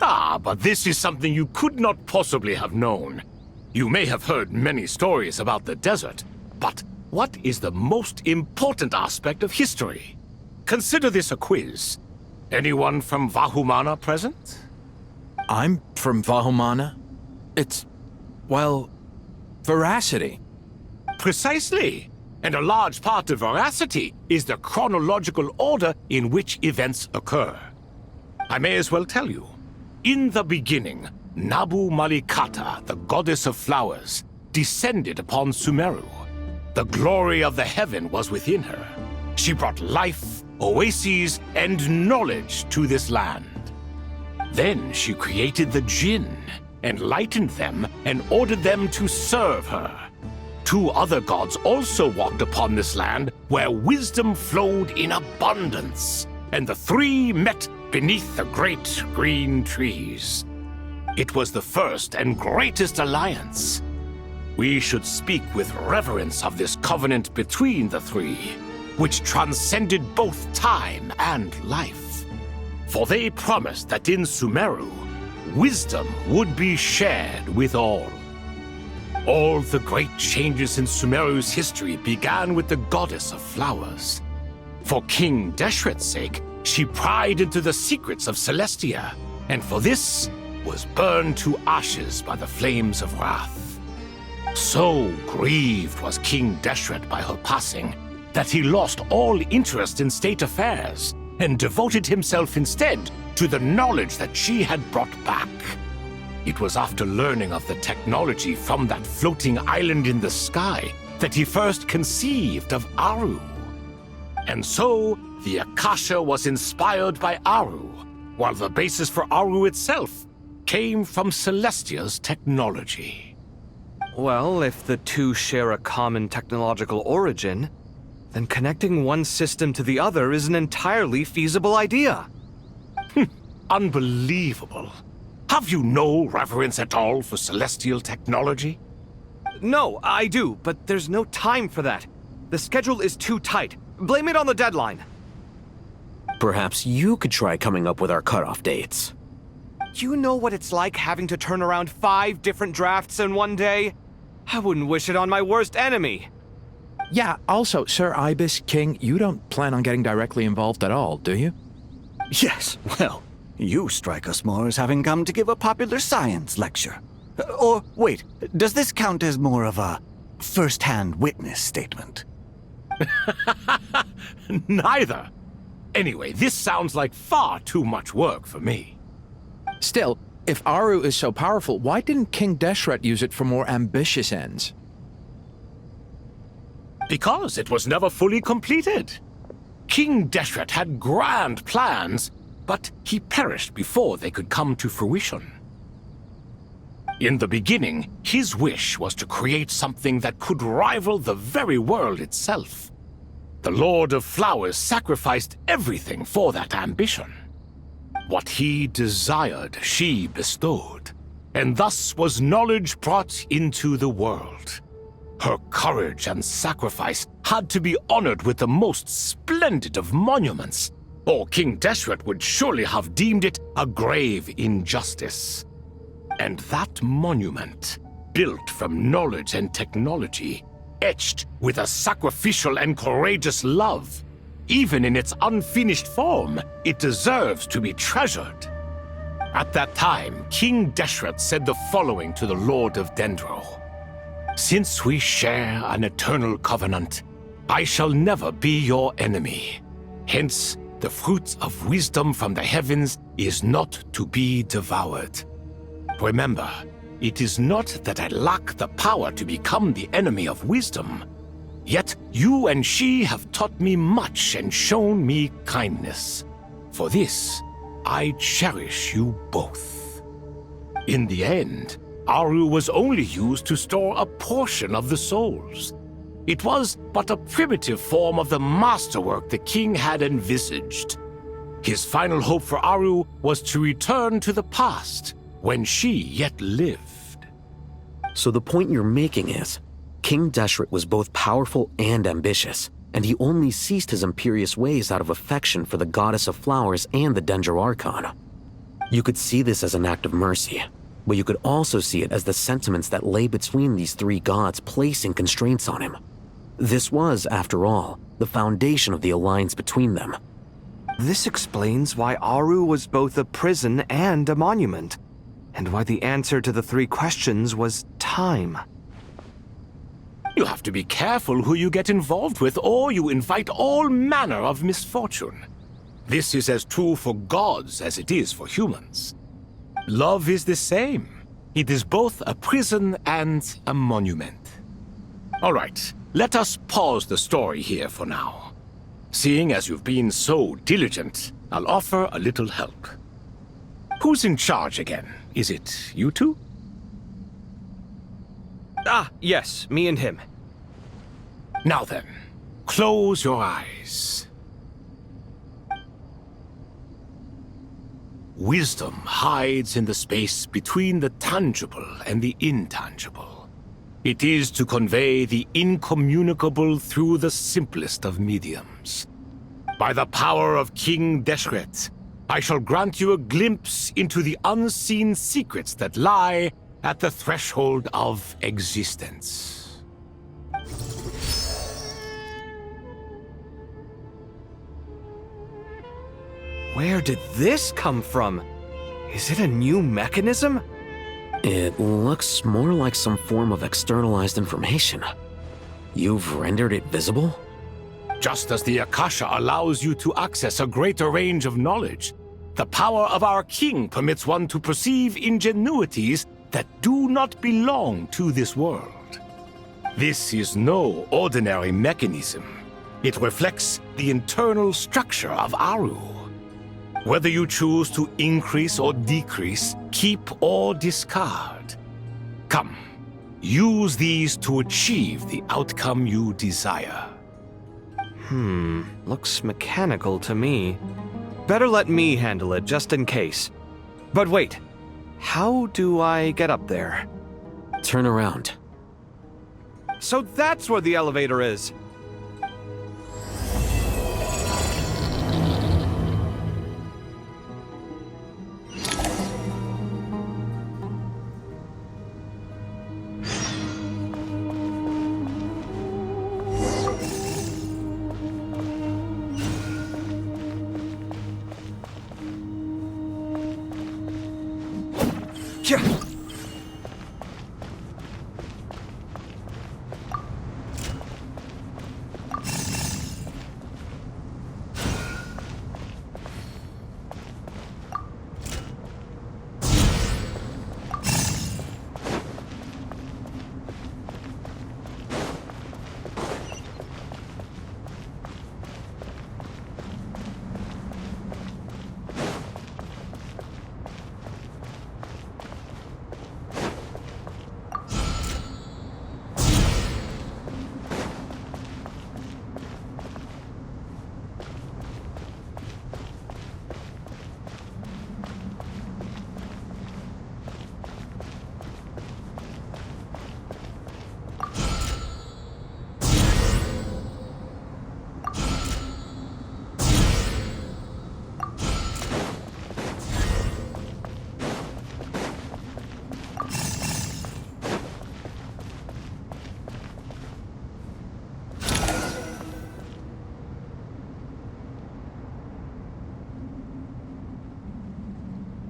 Ah, but this is something you could not possibly have known. You may have heard many stories about the desert, but what is the most important aspect of history? Consider this a quiz. Anyone from Vahumana present? I'm from Vahumana. It's, well, veracity. Precisely. And a large part of veracity is the chronological order in which events occur. I may as well tell you. In the beginning, Nabu Malikata, the goddess of flowers, descended upon Sumeru. The glory of the heaven was within her. She brought life, oases, and knowledge to this land. Then she created the Jinn, enlightened them, and ordered them to serve her. Two other gods also walked upon this land where wisdom flowed in abundance, and the three met beneath the great green trees. It was the first and greatest alliance. We should speak with reverence of this covenant between the three, which transcended both time and life. For they promised that in Sumeru, wisdom would be shared with all. All the great changes in Sumeru's history began with the goddess of flowers. For King Deshret's sake, she pried into the secrets of Celestia, and for this was burned to ashes by the flames of wrath. So grieved was King Deshret by her passing that he lost all interest in state affairs and devoted himself instead to the knowledge that she had brought back. It was after learning of the technology from that floating island in the sky that he first conceived of Aru. And so, the Akasha was inspired by Aru, while the basis for Aru itself came from Celestia's technology. Well, if the two share a common technological origin, then connecting one system to the other is an entirely feasible idea. Unbelievable. Have you no reverence at all for celestial technology? No, I do, but there's no time for that. The schedule is too tight. Blame it on the deadline. Perhaps you could try coming up with our cutoff dates. You know what it's like having to turn around 5 different drafts in one day? I wouldn't wish it on my worst enemy. Yeah, also, Sir Ibis, King, you don't plan on getting directly involved at all, do you? Yes, well, you strike us more as having come to give a popular science lecture. Or, wait, does this count as more of a first-hand witness statement? Neither. Anyway, this sounds like far too much work for me. Still, if Aru is so powerful, why didn't King Deshret use it for more ambitious ends? Because it was never fully completed. King Deshret had grand plans, but he perished before they could come to fruition. In the beginning, his wish was to create something that could rival the very world itself. The Lord of Flowers sacrificed everything for that ambition. What he desired, she bestowed, and thus was knowledge brought into the world. Her courage and sacrifice had to be honored with the most splendid of monuments, or King Deshret would surely have deemed it a grave injustice. And that monument, built from knowledge and technology, etched with a sacrificial and courageous love, even in its unfinished form, it deserves to be treasured. At that time, King Deshret said the following to the Lord of Dendro. "Since we share an eternal covenant, I shall never be your enemy. Hence, the fruit of wisdom from the heavens is not to be devoured. Remember, it is not that I lack the power to become the enemy of wisdom. Yet you and she have taught me much and shown me kindness. For this, I cherish you both." In the end, Aru was only used to store a portion of the souls. It was but a primitive form of the masterwork the king had envisaged. His final hope for Aru was to return to the past, when she yet lived. So the point you're making is, King Deshret was both powerful and ambitious, and he only ceased his imperious ways out of affection for the Goddess of Flowers and the Dendro Archon. You could see this as an act of mercy, but you could also see it as the sentiments that lay between these 3 gods placing constraints on him. This was, after all, the foundation of the alliance between them. This explains why Aru was both a prison and a monument, and why the answer to the 3 questions was time. You have to be careful who you get involved with, or you invite all manner of misfortune. This is as true for gods as it is for humans. Love is the same. It is both a prison and a monument. All right, let us pause the story here for now. Seeing as you've been so diligent, I'll offer a little help. Who's in charge again? Is it you two? Ah, yes, me and him. Now then, close your eyes. Wisdom hides in the space between the tangible and the intangible. It is to convey the incommunicable through the simplest of mediums. By the power of King Deshret, I shall grant you a glimpse into the unseen secrets that lie at the threshold of existence. Where did this come from? Is it a new mechanism? It looks more like some form of externalized information. You've rendered it visible? Just as the Akasha allows you to access a greater range of knowledge, the power of our king permits one to perceive ingenuities that do not belong to this world. This is no ordinary mechanism. It reflects the internal structure of Aru. Whether you choose to increase or decrease, keep or discard. Come, use these to achieve the outcome you desire. Looks mechanical to me. Better let me handle it, just in case. But wait, how do I get up there? Turn around. So that's where the elevator is! Yeah.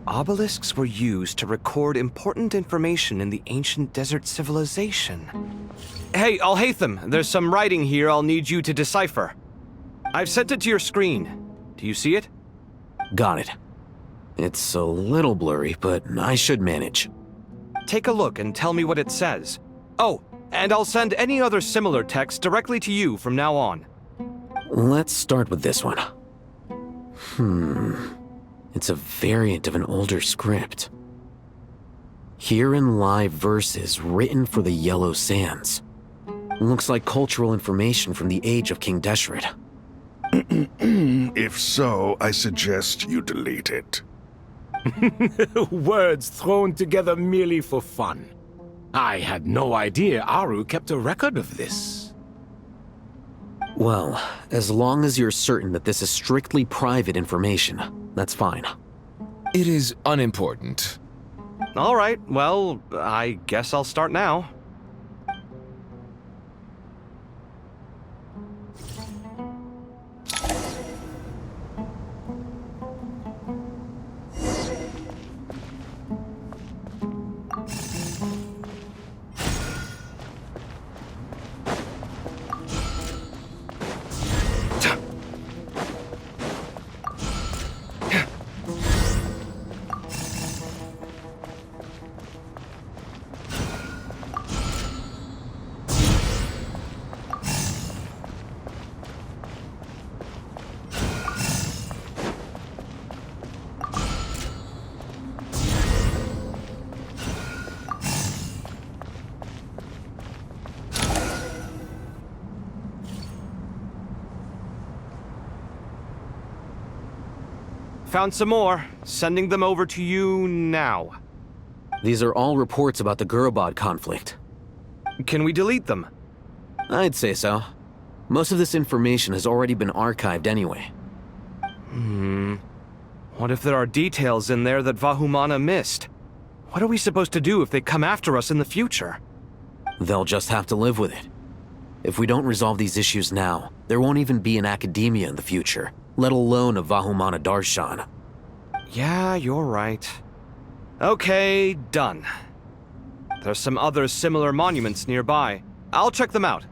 Obelisks were used to record important information in the ancient desert civilization. Hey, Alhaitham, there's some writing here I'll need you to decipher. I've sent it to your screen. Do you see it? Got it. It's a little blurry, but I should manage. Take a look and tell me what it says. Oh, and I'll send any other similar text directly to you from now on. Let's start with this one. It's a variant of an older script. Herein lie verses written for the Yellow Sands. Looks like cultural information from the age of King Deshret. If so, I suggest you delete it. Words thrown together merely for fun. I had no idea Aru kept a record of this. Well, as long as you're certain that this is strictly private information, that's fine. It is unimportant. All right, well, I guess I'll start now. Found some more. Sending them over to you now. These are all reports about the Gurubad conflict. Can we delete them? I'd say so. Most of this information has already been archived anyway. What if there are details in there that Vahumana missed? What are we supposed to do if they come after us in the future? They'll just have to live with it. If we don't resolve these issues now, there won't even be an academia in the future, let alone a Vahumana Darshan. Yeah, you're right. Okay, done. There's some other similar monuments nearby. I'll check them out.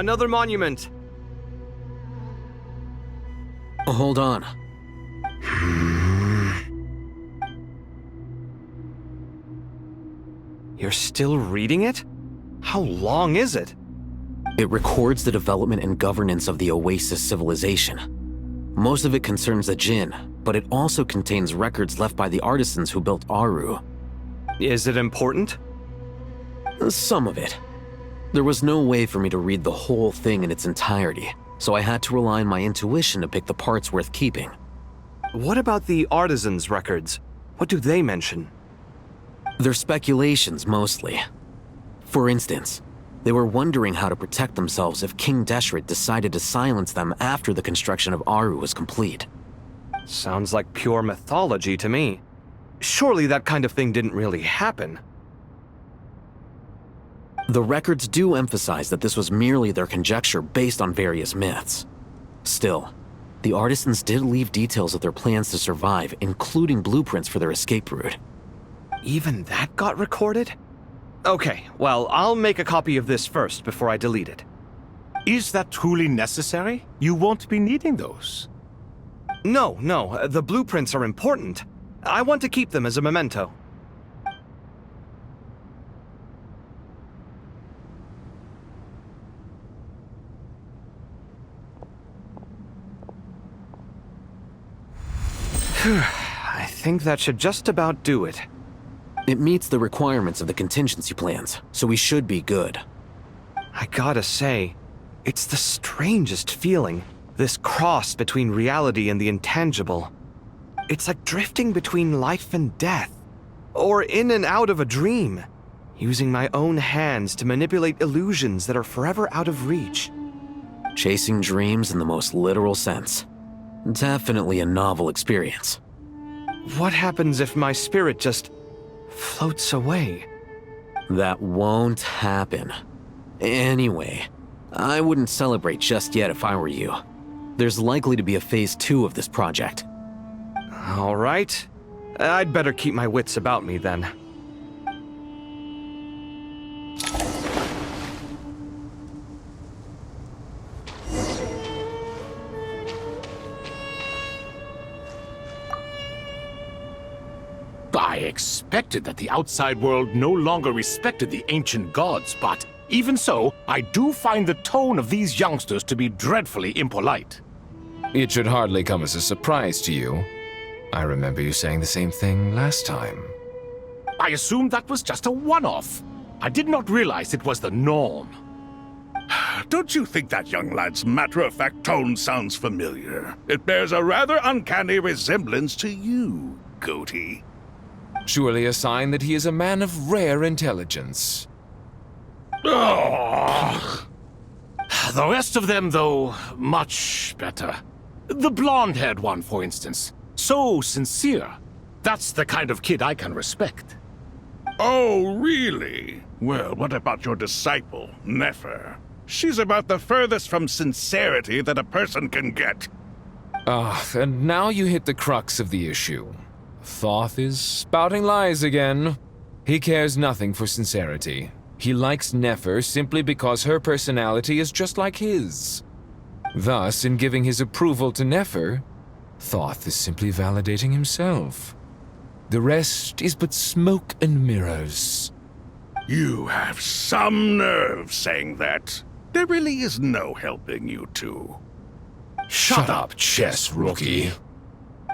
Another monument! Hold on. You're still reading it? How long is it? It records the development and governance of the Oasis civilization. Most of it concerns the Jinn, but it also contains records left by the artisans who built Aru. Is it important? Some of it. There was no way for me to read the whole thing in its entirety, so I had to rely on my intuition to pick the parts worth keeping. What about the artisans' records? What do they mention? They're speculations, mostly. For instance, they were wondering how to protect themselves if King Deshret decided to silence them after the construction of Aru was complete. Sounds like pure mythology to me. Surely that kind of thing didn't really happen. The records do emphasize that this was merely their conjecture based on various myths. Still, the artisans did leave details of their plans to survive, including blueprints for their escape route. Even that got recorded? Okay, well, I'll make a copy of this first before I delete it. Is that truly necessary? You won't be needing those. No, the blueprints are important. I want to keep them as a memento. I think that should just about do it. It meets the requirements of the contingency plans, so we should be good. I gotta say, it's the strangest feeling, this cross between reality and the intangible. It's like drifting between life and death, or in and out of a dream, using my own hands to manipulate illusions that are forever out of reach. Chasing dreams in the most literal sense. Definitely a novel experience. What happens if my spirit just floats away? That won't happen. Anyway, I wouldn't celebrate just yet if I were you. There's likely to be a phase 2 of this project. All right. I'd better keep my wits about me then. I expected that the outside world no longer respected the ancient gods, but even so, I do find the tone of these youngsters to be dreadfully impolite. It should hardly come as a surprise to you. I remember you saying the same thing last time. I assumed that was just a one-off. I did not realize it was the norm. Don't you think that young lad's matter-of-fact tone sounds familiar? It bears a rather uncanny resemblance to you, Goatee. Surely a sign that he is a man of rare intelligence. The rest of them, though, much better. The blonde-haired one, for instance. So sincere. That's the kind of kid I can respect. Oh, really? Well, what about your disciple, Nefer? She's about the furthest from sincerity that a person can get. And now you hit the crux of the issue. Thoth is spouting lies again. He cares nothing for sincerity. He likes Nefer simply because her personality is just like his. Thus, in giving his approval to Nefer, Thoth is simply validating himself. The rest is but smoke and mirrors. You have some nerve saying that. There really is no helping you two. Shut up, chess rookie.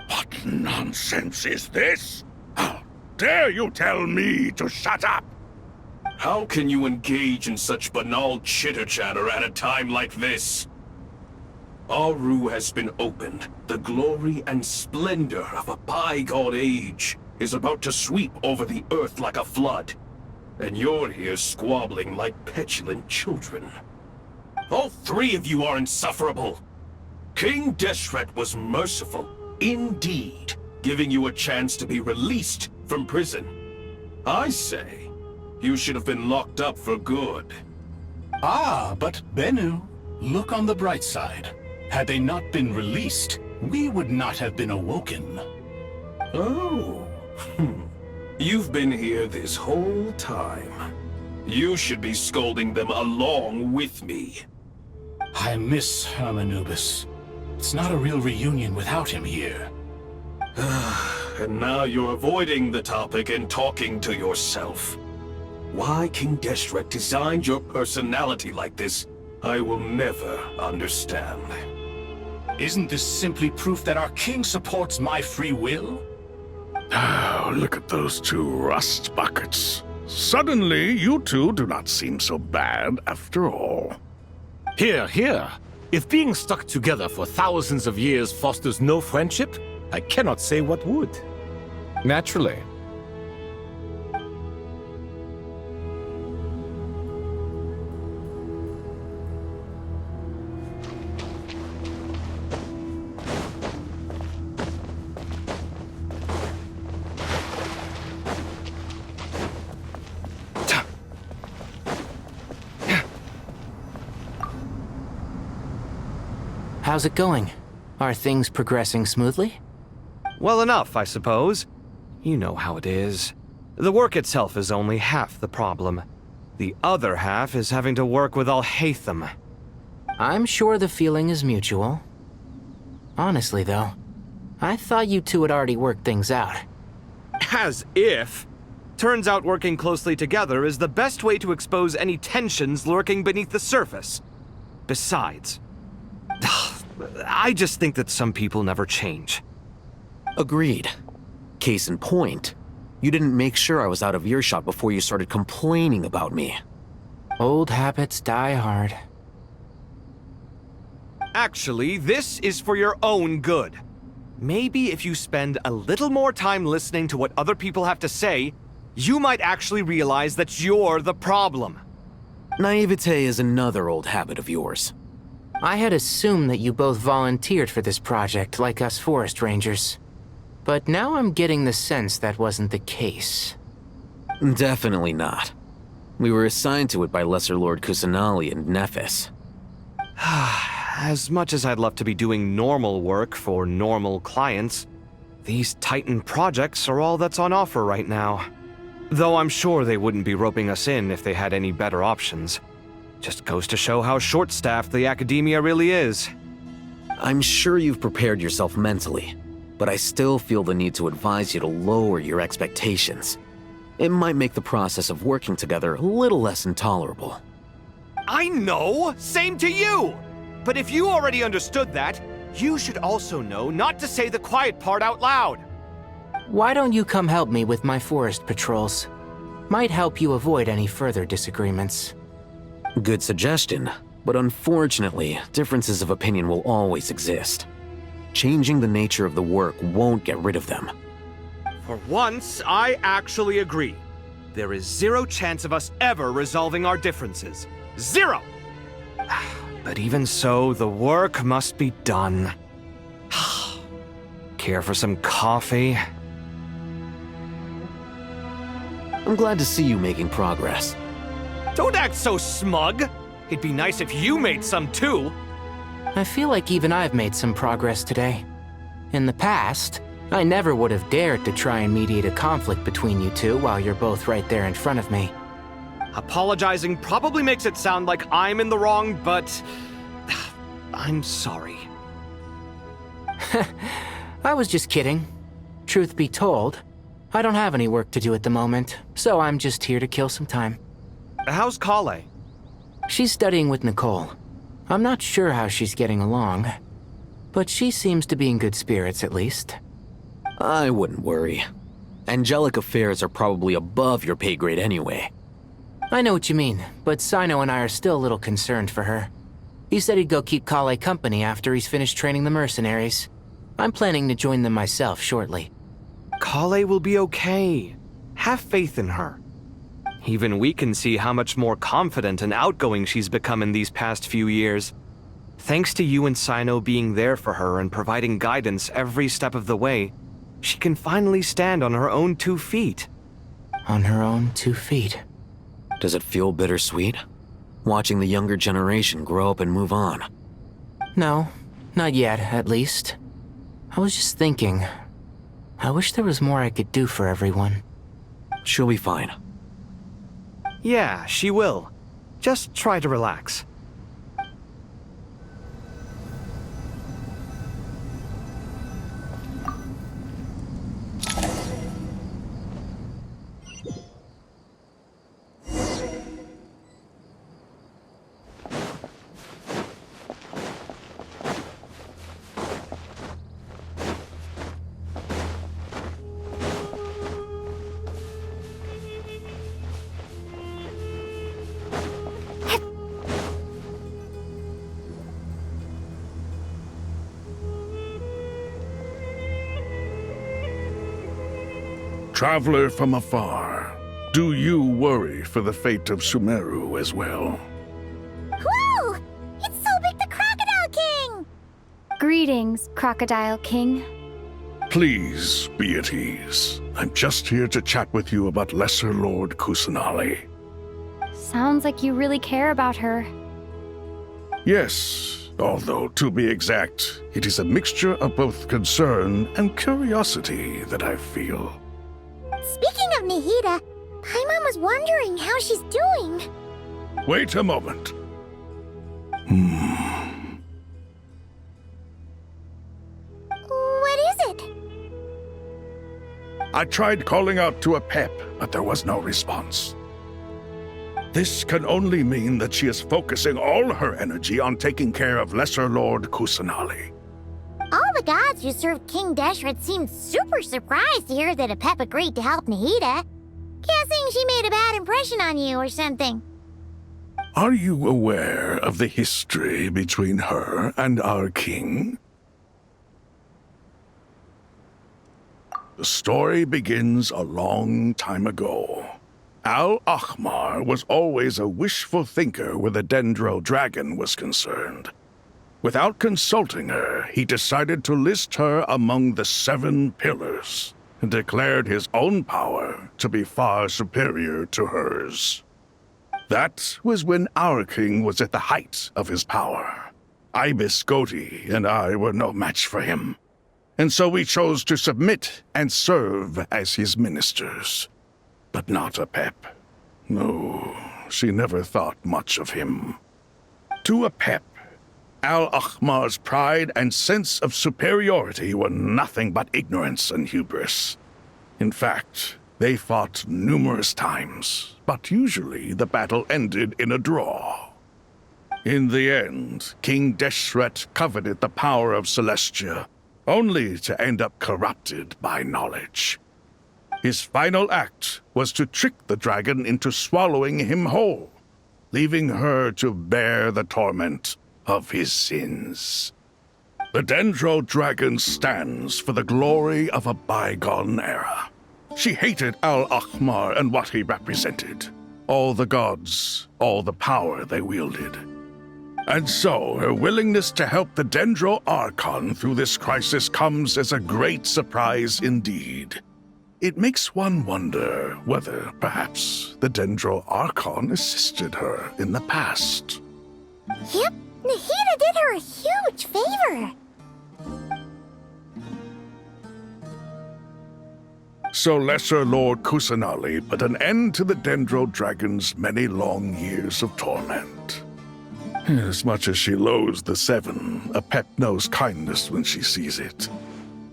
What nonsense is this? How dare you tell me to shut up? How can you engage in such banal chitter-chatter at a time like this? Aru has been opened. The glory and splendor of a bygone age is about to sweep over the earth like a flood. And you're here squabbling like petulant children. All three of you are insufferable. King Deshret was merciful, indeed, giving you a chance to be released from prison. I say, you should have been locked up for good. But Bennu, look on the bright side. Had they not been released, we would not have been awoken. Oh. You've been here this whole time. You should be scolding them along with me. I miss Hermanubis. It's not a real reunion without him here. And now you're avoiding the topic and talking to yourself. Why King Deshret designed your personality like this, I will never understand. Isn't this simply proof that our king supports my free will? Oh, look at those two rust buckets. Suddenly, you two do not seem so bad after all. Here, here. If being stuck together for thousands of years fosters no friendship, I cannot say what would. Naturally. How's it going? Are things progressing smoothly? Well enough, I suppose. You know how it is. The work itself is only half the problem. The other half is having to work with Al-Haytham. I'm sure the feeling is mutual. Honestly, though, I thought you two had already worked things out. As if. Turns out working closely together is the best way to expose any tensions lurking beneath the surface. Besides, I just think that some people never change. Agreed. Case in point, you didn't make sure I was out of earshot before you started complaining about me. Old habits die hard. Actually, this is for your own good. Maybe if you spend a little more time listening to what other people have to say, you might actually realize that you're the problem. Naivete is another old habit of yours. I had assumed that you both volunteered for this project, like us forest rangers. But now I'm getting the sense that wasn't the case. Definitely not. We were assigned to it by Lesser Lord Kusanali and Nephis. As much as I'd love to be doing normal work for normal clients, these Titan projects are all that's on offer right now. Though I'm sure they wouldn't be roping us in if they had any better options. Just goes to show how short-staffed the academia really is. I'm sure you've prepared yourself mentally, but I still feel the need to advise you to lower your expectations. It might make the process of working together a little less intolerable. I know! Same to you! But if you already understood that, you should also know not to say the quiet part out loud. Why don't you come help me with my forest patrols? Might help you avoid any further disagreements. Good suggestion, but unfortunately, differences of opinion will always exist. Changing the nature of the work won't get rid of them. For once, I actually agree. There is zero chance of us ever resolving our differences. Zero! But even so, the work must be done. Care for some coffee? I'm glad to see you making progress. Don't act so smug! It'd be nice if you made some too! I feel like even I've made some progress today. In the past, I never would have dared to try and mediate a conflict between you two while you're both right there in front of me. Apologizing probably makes it sound like I'm in the wrong, but I'm sorry. I was just kidding. Truth be told, I don't have any work to do at the moment, so I'm just here to kill some time. How's Kale? She's studying with Nicole. I'm not sure how she's getting along, but she seems to be in good spirits at least. I wouldn't worry. Angelic affairs are probably above your pay grade anyway. I know what you mean, but Sino and I are still a little concerned for her. He said he'd go keep Kale company after he's finished training the mercenaries. I'm planning to join them myself shortly. Kale will be okay. Have faith in her. Even we can see how much more confident and outgoing she's become in these past few years. Thanks to you and Sino being there for her and providing guidance every step of the way, she can finally stand on her own 2 feet. On her own 2 feet? Does it feel bittersweet? Watching the younger generation grow up and move on? No, not yet, at least. I was just thinking, I wish there was more I could do for everyone. She'll be fine. Yeah, she will. Just try to relax. Traveler from afar, do you worry for the fate of Sumeru as well? Whoa! It's so big the Crocodile King! Greetings, Crocodile King. Please be at ease. I'm just here to chat with you about Lesser Lord Kusanali. Sounds like you really care about her. Yes, although to be exact, it is a mixture of both concern and curiosity that I feel. Speaking of Nahida, Paimon was wondering how she's doing. Wait a moment. What is it? I tried calling out to a pep, but there was no response. This can only mean that she is focusing all her energy on taking care of Lesser Lord Kusanali. All the gods who served King Deshret seemed super surprised to hear that a pep agreed to help Nahida. Guessing she made a bad impression on you or something. Are you aware of the history between her and our king? The story begins a long time ago. Al-Ahmar was always a wishful thinker where the Dendro dragon was concerned. Without consulting her, he decided to list her among the 7 pillars and declared his own power to be far superior to hers. That was when our king was at the height of his power. Ibis Goti and I were no match for him, and so we chose to submit and serve as his ministers. But not a pep. No, she never thought much of him. To a pep, Al-Ahmar's pride and sense of superiority were nothing but ignorance and hubris. In fact, they fought numerous times, but usually the battle ended in a draw. In the end, King Deshret coveted the power of Celestia, only to end up corrupted by knowledge. His final act was to trick the dragon into swallowing him whole, leaving her to bear the torment of his sins. The Dendro dragon stands for the glory of a bygone era. She hated Al-Ahmar and what he represented. All the gods, all the power they wielded. And so, her willingness to help the Dendro Archon through this crisis comes as a great surprise indeed. It makes one wonder whether, perhaps, the Dendro Archon assisted her in the past. Yep, Nahida did her a huge favor. So Lesser Lord Kusanali put an end to the Dendro Dragon's many long years of torment. As much as she loathes the 7, a pep knows kindness when she sees it.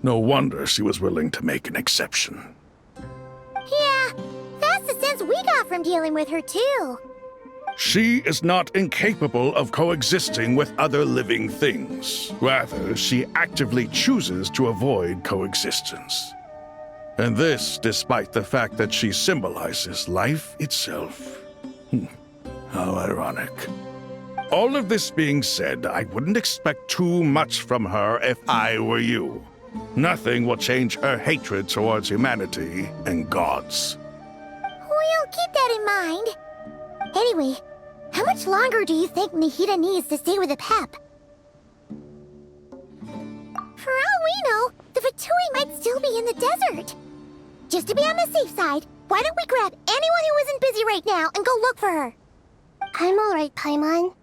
No wonder she was willing to make an exception. Yeah, that's the sense we got from dealing with her too. She is not incapable of coexisting with other living things. Rather, she actively chooses to avoid coexistence. And this despite the fact that she symbolizes life itself. How ironic. All of this being said, I wouldn't expect too much from her if I were you. Nothing will change her hatred towards humanity and gods. We'll keep that in mind. Anyway, how much longer do you think Nahida needs to stay with the pep? For all we know, the Fatui might still be in the desert. Just to be on the safe side, why don't we grab anyone who isn't busy right now and go look for her? I'm alright, Paimon.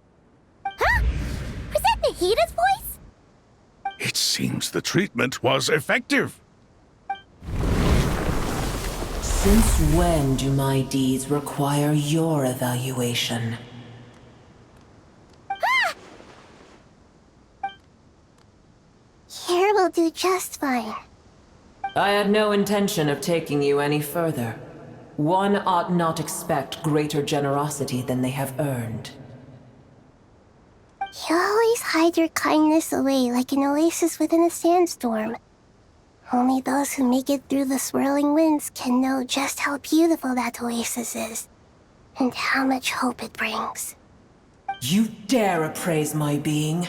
Huh? Was that Nahida's voice? It seems the treatment was effective. Since when do my deeds require your evaluation? Here will do just fine. I had no intention of taking you any further. One ought not expect greater generosity than they have earned. You always hide your kindness away like an oasis within a sandstorm. Only those who make it through the swirling winds can know just how beautiful that oasis is, and how much hope it brings. You dare appraise my being?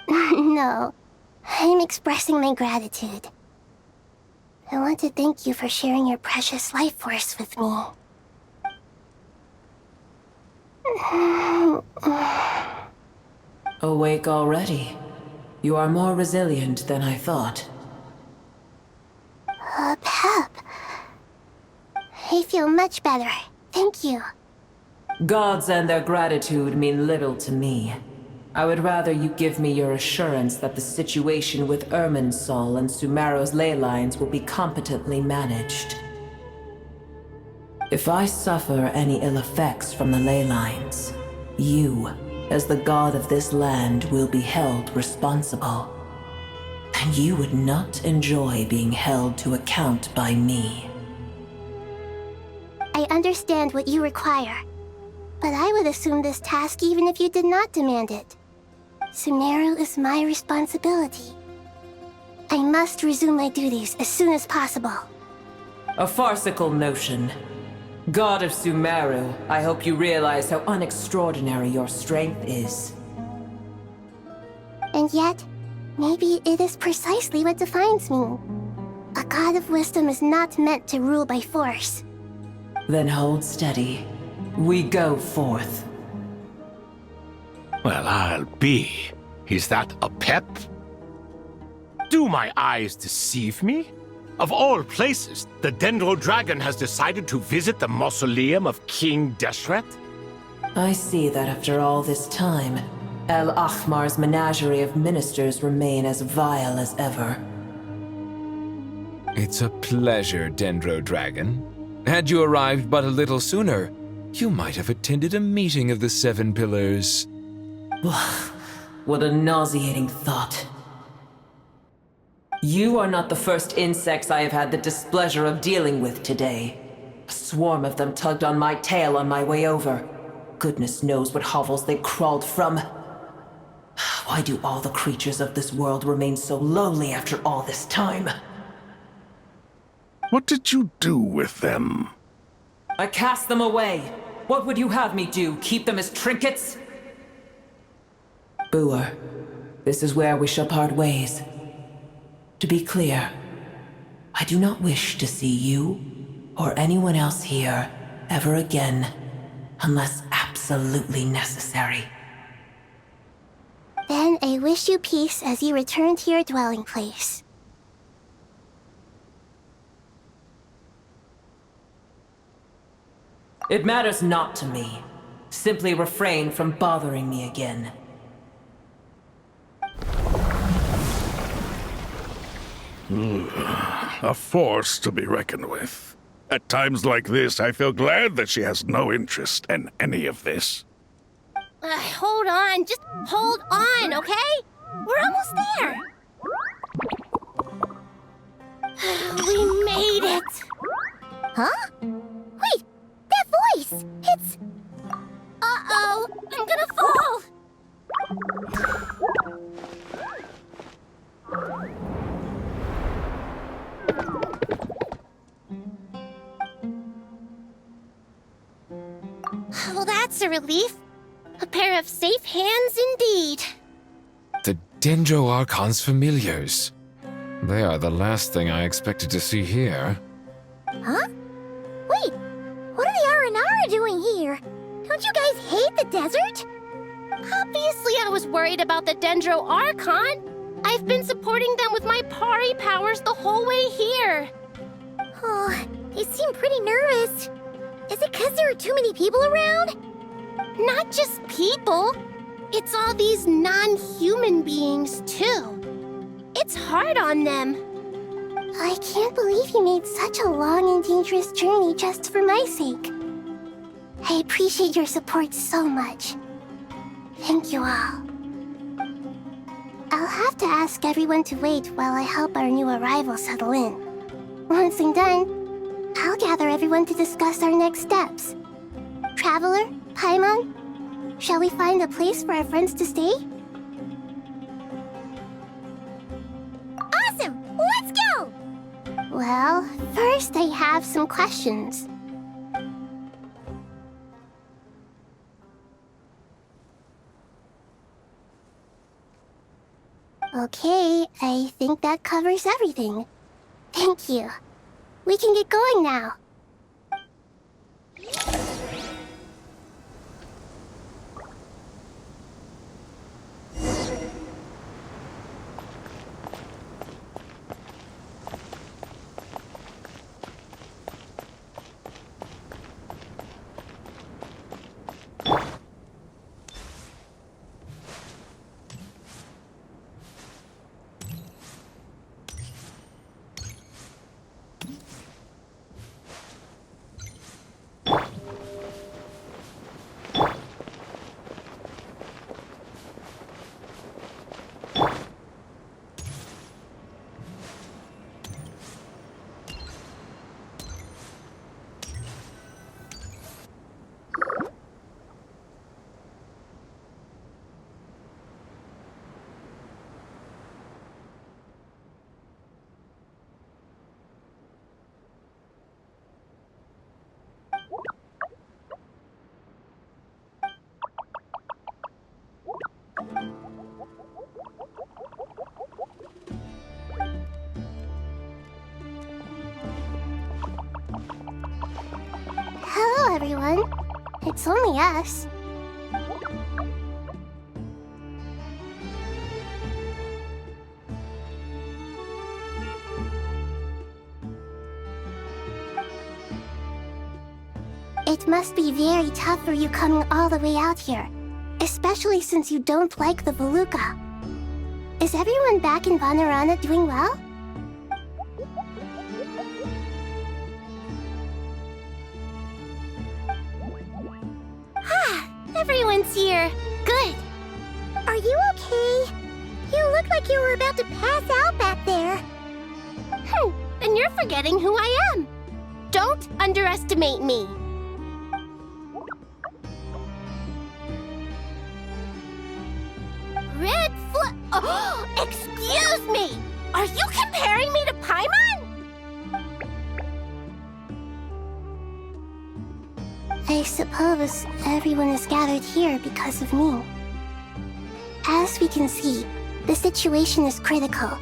No, I'm expressing my gratitude. I want to thank you for sharing your precious life force with me. Awake already. You are more resilient than I thought. Pep. I feel much better. Thank you. Gods and their gratitude mean little to me. I would rather you give me your assurance that the situation with Irminsul and Sumeru's ley lines will be competently managed. If I suffer any ill effects from the ley lines, you, as the god of this land, will be held responsible. And you would not enjoy being held to account by me. I understand what you require, but I would assume this task even if you did not demand it. Sumeru is my responsibility. I must resume my duties as soon as possible. A farcical notion. God of Sumeru, I hope you realize how unextraordinary your strength is. And yet, maybe it is precisely what defines me. A god of wisdom is not meant to rule by force. Then hold steady. We go forth. Well, I'll be. Is that a pep? Do my eyes deceive me? Of all places, the Dendro Dragon has decided to visit the mausoleum of King Deshret? I see that after all this time, El Ahmar's menagerie of ministers remain as vile as ever. It's a pleasure, Dendro Dragon. Had you arrived but a little sooner, you might have attended a meeting of the Seven Pillars. What a nauseating thought. You are not the first insects I have had the displeasure of dealing with today. A swarm of them tugged on my tail on my way over. Goodness knows what hovels they crawled from. Why do all the creatures of this world remain so lowly after all this time? What did you do with them? I cast them away. What would you have me do? Keep them as trinkets? Boer, this is where we shall part ways. To be clear, I do not wish to see you or anyone else here ever again, unless absolutely necessary. Then I wish you peace as you return to your dwelling place. It matters not to me. Simply refrain from bothering me again. A force to be reckoned with. At times like this, I feel glad that she has no interest in any of this. Hold on, just hold on, okay? We're almost there. We made it. Huh? Wait, that voice! It's... Uh-oh, I'm gonna fall! Well, that's a relief. A pair of safe hands indeed. The Dendro Archon's familiars. They are the last thing I expected to see here. Huh? Wait, what are the Aranara doing here? Don't you guys hate the desert? Obviously I was worried about the Dendro Archon. I've been supporting them with my Pari powers the whole way here. Oh, they seem pretty nervous. Is it because there are too many people around? Not just people. It's all these non-human beings, too. It's hard on them. I can't believe you made such a long and dangerous journey just for my sake. I appreciate your support so much. Thank you all. I'll have to ask everyone to wait while I help our new arrival settle in. Once I'm done, I'll gather everyone to discuss our next steps. Traveler, Paimon, shall we find a place for our friends to stay? Awesome! Let's go! Well, first I have some questions. Okay, I think that covers everything. Thank you. We can get going now. Hello, everyone. It's only us. It must be very tough for you coming all the way out here, especially since you don't like the Voluka. Is everyone back in Vanarana doing well? Everyone's here. Good. Are you okay? You look like you were about to pass out back there. Then you're forgetting who I am. Don't underestimate me. Red Oh, excuse me! Are you comparing me to Paimon? I suppose everyone is gathered here because of me. As we can see, the situation is critical,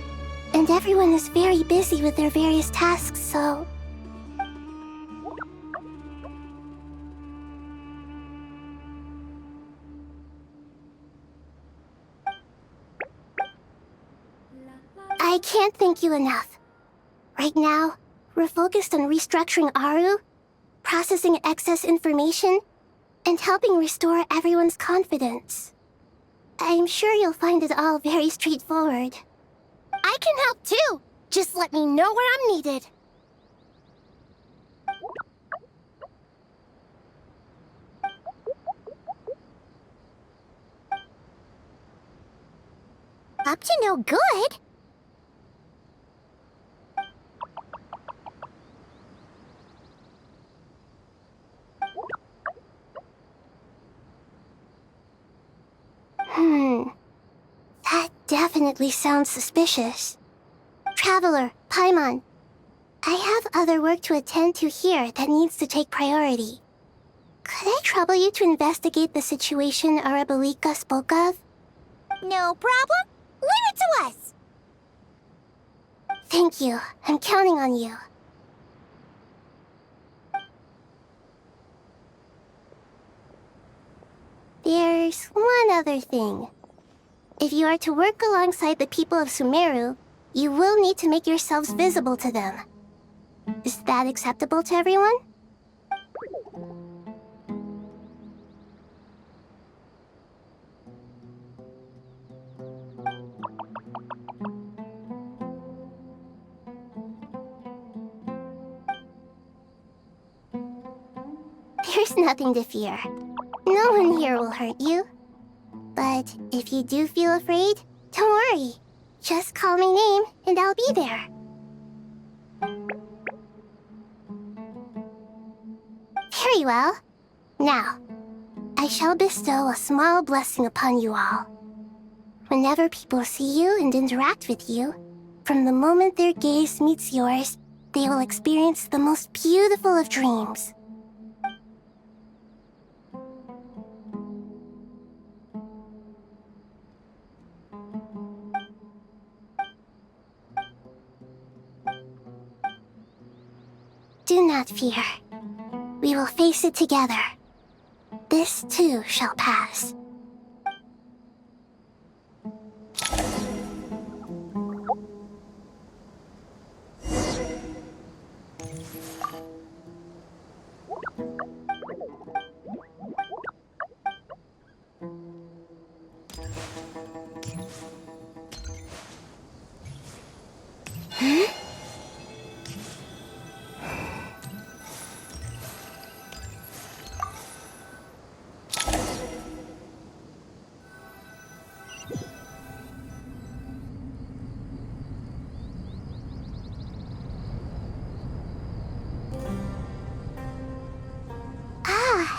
and everyone is very busy with their various tasks, so... I can't thank you enough. Right now, we're focused on restructuring Aru, processing excess information, and helping restore everyone's confidence. I'm sure you'll find it all very straightforward. I can help too! Just let me know where I'm needed. Up to no good? That definitely sounds suspicious. Traveler, Paimon, I have other work to attend to here that needs to take priority. Could I trouble you to investigate the situation Arabalika spoke of? No problem. Leave it to us! Thank you. I'm counting on you. There's one other thing. If you are to work alongside the people of Sumeru, you will need to make yourselves visible to them. Is that acceptable to everyone? There's nothing to fear. No one here will hurt you. But if you do feel afraid, don't worry. Just call my name and I'll be there. Very well. Now, I shall bestow a small blessing upon you all. Whenever people see you and interact with you, from the moment their gaze meets yours, they will experience the most beautiful of dreams. Do not fear. We will face it together. This too shall pass.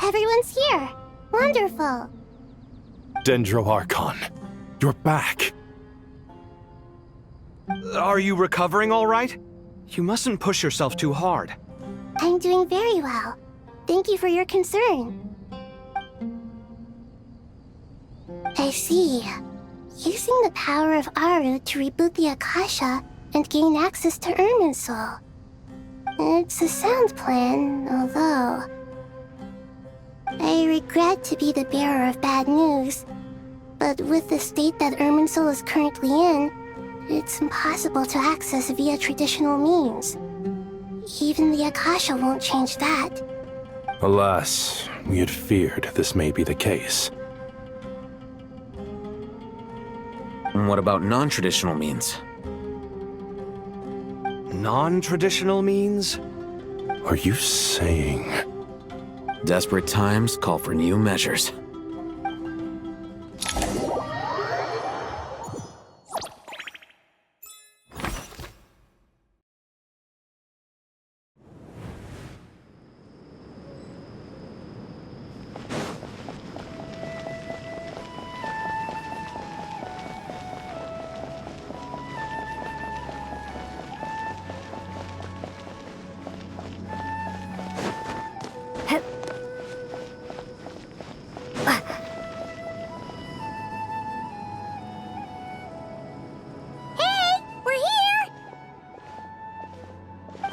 Everyone's here. Wonderful. Dendro Archon, you're back. Are you recovering all right? You mustn't push yourself too hard. I'm doing very well. Thank you for your concern. I see. Using the power of Aru to reboot the Akasha and gain access to Irminsul. It's a sound plan, although... I regret to be the bearer of bad news, but with the state that Irminsul is currently in, it's impossible to access via traditional means. Even the Akasha won't change that. Alas, we had feared this may be the case. And what about non-traditional means? Non-traditional means? Are you saying... Desperate times call for new measures.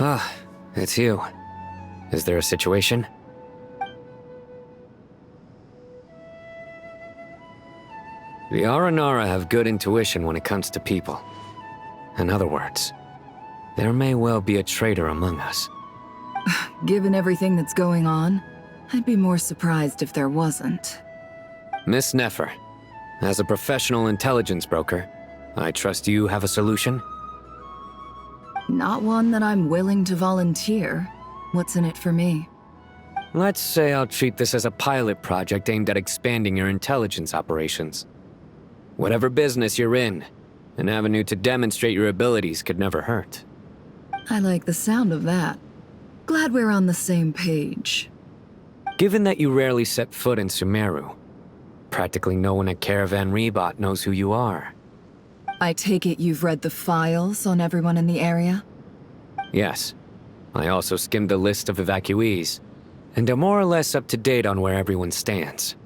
Ah, it's you. Is there a situation? The Aranara have good intuition when it comes to people. In other words, there may well be a traitor among us. Given everything that's going on, I'd be more surprised if there wasn't. Miss Nefer, as a professional intelligence broker, I trust you have a solution? Not one that I'm willing to volunteer. What's in it for me? Let's say I'll treat this as a pilot project aimed at expanding your intelligence operations. Whatever business you're in, an avenue to demonstrate your abilities could never hurt. I like the sound of that. Glad we're on the same page. Given that you rarely set foot in Sumeru, practically no one at Caravan Rebot knows who you are. I take it you've read the files on everyone in the area? Yes. I also skimmed the list of evacuees, and am more or less up to date on where everyone stands.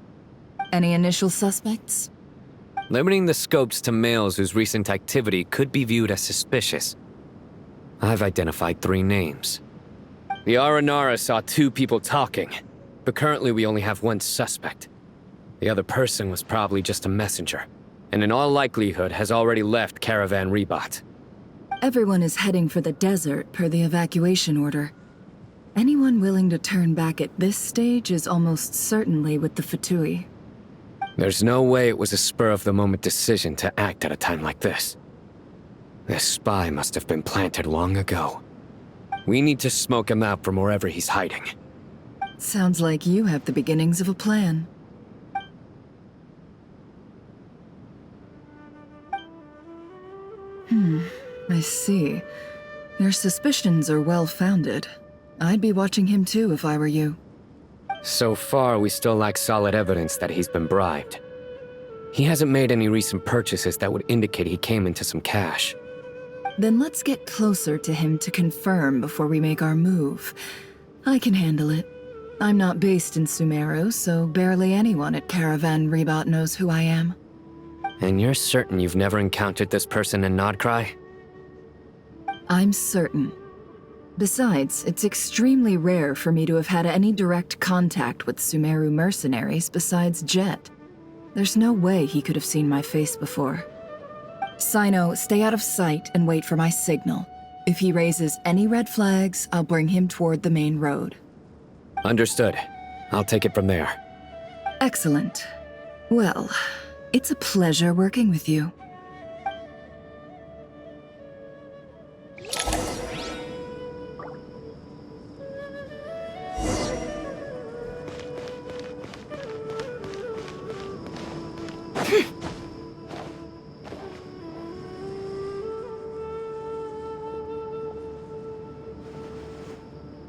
Any initial suspects? Limiting the scopes to males whose recent activity could be viewed as suspicious. I've identified 3 names. The Aranara saw 2 people talking, but currently we only have 1 suspect. The other person was probably just a messenger, and in all likelihood has already left Caravan Rebot. Everyone is heading for the desert per the evacuation order. Anyone willing to turn back at this stage is almost certainly with the Fatui. There's no way it was a spur-of-the-moment decision to act at a time like this. This spy must have been planted long ago. We need to smoke him out from wherever he's hiding. Sounds like you have the beginnings of a plan. I see. Your suspicions are well-founded. I'd be watching him too if I were you. So far, we still lack solid evidence that he's been bribed. He hasn't made any recent purchases that would indicate he came into some cash. Then let's get closer to him to confirm before we make our move. I can handle it. I'm not based in Sumeru, so barely anyone at Caravan Rebot knows who I am. And you're certain you've never encountered this person in Nod-Krai? I'm certain. Besides, it's extremely rare for me to have had any direct contact with Sumeru mercenaries besides Jet. There's no way he could have seen my face before. Sino, stay out of sight and wait for my signal. If he raises any red flags, I'll bring him toward the main road. Understood. I'll take it from there. Excellent. Well, it's a pleasure working with you.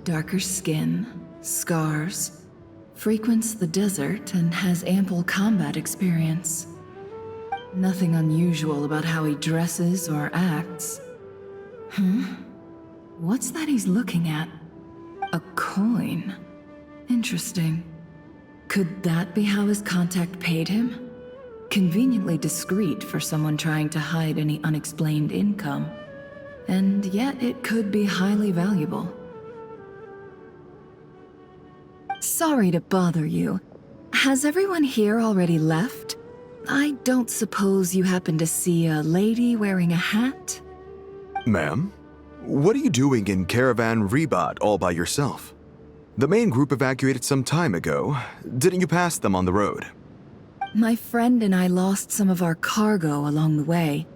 Darker skin, scars, frequents the desert and has ample combat experience. Nothing unusual about how he dresses or acts. What's that he's looking at? A coin. Interesting. Could that be how his contact paid him? Conveniently discreet for someone trying to hide any unexplained income. And yet it could be highly valuable. Sorry to bother you. Has everyone here already left? I don't suppose you happen to see a lady wearing a hat? Ma'am, what are you doing in Caravan Rebat all by yourself? The main group evacuated some time ago. Didn't you pass them on the road? My friend and I lost some of our cargo along the way.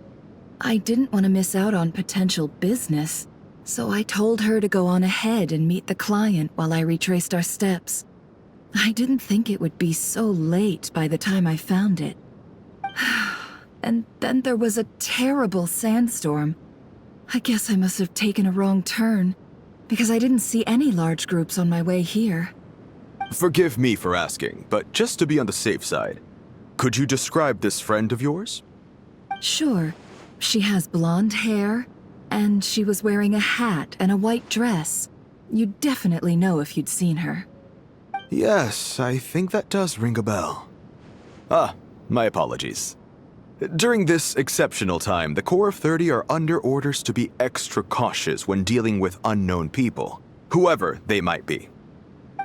I didn't want to miss out on potential business, so I told her to go on ahead and meet the client while I retraced our steps. I didn't think it would be so late by the time I found it. And then there was a terrible sandstorm. I guess I must have taken a wrong turn, because I didn't see any large groups on my way here. Forgive me for asking, but just to be on the safe side, could you describe this friend of yours? Sure. She has blonde hair, and she was wearing a hat and a white dress. You'd definitely know if you'd seen her. Yes, I think that does ring a bell. Ah, my apologies. During this exceptional time, the Core of 30 are under orders to be extra cautious when dealing with unknown people, whoever they might be.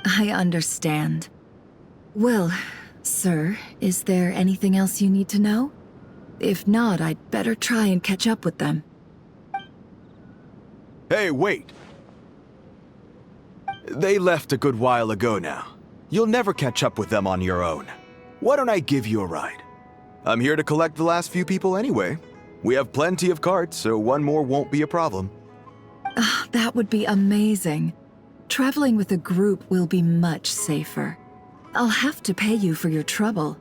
I understand. Well, sir, is there anything else you need to know? If not, I'd better try and catch up with them. Hey, wait! They left a good while ago now. You'll never catch up with them on your own. Why don't I give you a ride? I'm here to collect the last few people anyway. We have plenty of carts, so one more won't be a problem. That would be amazing. Traveling with a group will be much safer. I'll have to pay you for your trouble.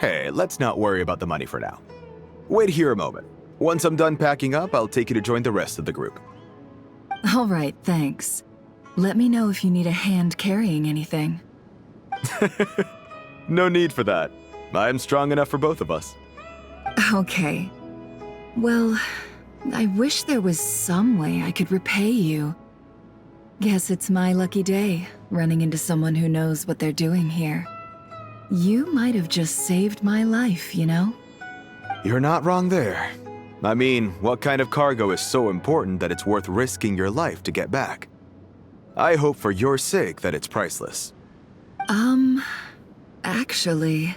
Hey, let's not worry about the money for now. Wait here a moment. Once I'm done packing up, I'll take you to join the rest of the group. All right, thanks. Let me know if you need a hand carrying anything. No need for that. I'm strong enough for both of us. Okay. Well, I wish there was some way I could repay you. Guess it's my lucky day, running into someone who knows what they're doing here. You might have just saved my life, you know? You're not wrong there. I mean, what kind of cargo is so important that it's worth risking your life to get back? I hope for your sake that it's priceless. Actually,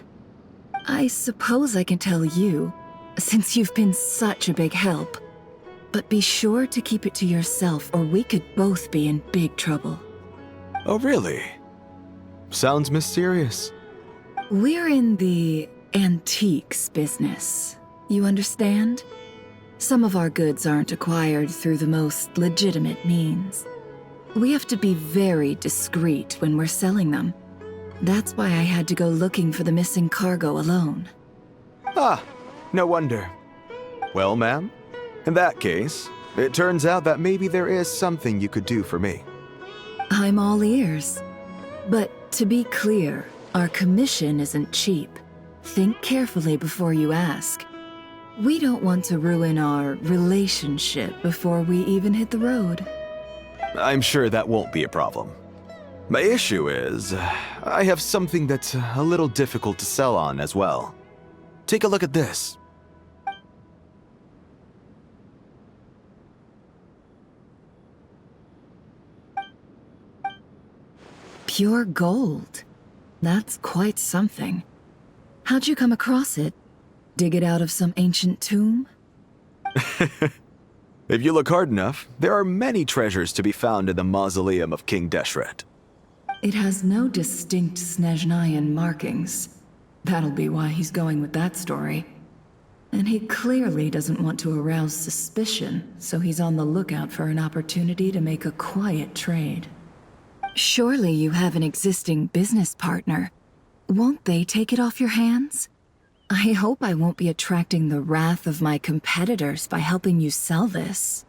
I suppose I can tell you, since you've been such a big help. But be sure to keep it to yourself, or we could both be in big trouble. Oh, really? Sounds mysterious. We're in the antiques business. You understand? Some of our goods aren't acquired through the most legitimate means. We have to be very discreet when we're selling them. That's why I had to go looking for the missing cargo alone. Ah, no wonder. Well, ma'am, in that case, it turns out that maybe there is something you could do for me. I'm all ears. But to be clear, our commission isn't cheap. Think carefully before you ask. We don't want to ruin our relationship before we even hit the road. I'm sure that won't be a problem. My issue is, I have something that's a little difficult to sell on as well. Take a look at this. Pure gold. That's quite something. How'd you come across it? Dig it out of some ancient tomb? If you look hard enough, there are many treasures to be found in the mausoleum of King Deshret. It has no distinct Snezhnayan markings. That'll be why he's going with that story. And he clearly doesn't want to arouse suspicion, so he's on the lookout for an opportunity to make a quiet trade. Surely you have an existing business partner. Won't they take it off your hands? I hope I won't be attracting the wrath of my competitors by helping you sell this.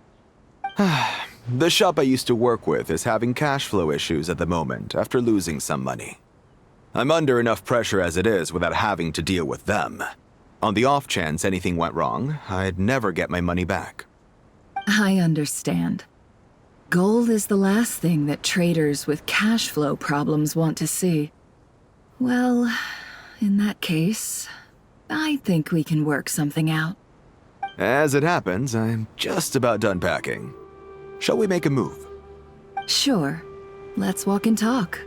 The shop I used to work with is having cash flow issues at the moment after losing some money. I'm under enough pressure as it is without having to deal with them. On the off chance anything went wrong, I'd never get my money back. I understand. Gold is the last thing that traders with cash flow problems want to see. Well, in that case, I think we can work something out. As it happens, I'm just about done packing. Shall we make a move? Sure. Let's walk and talk.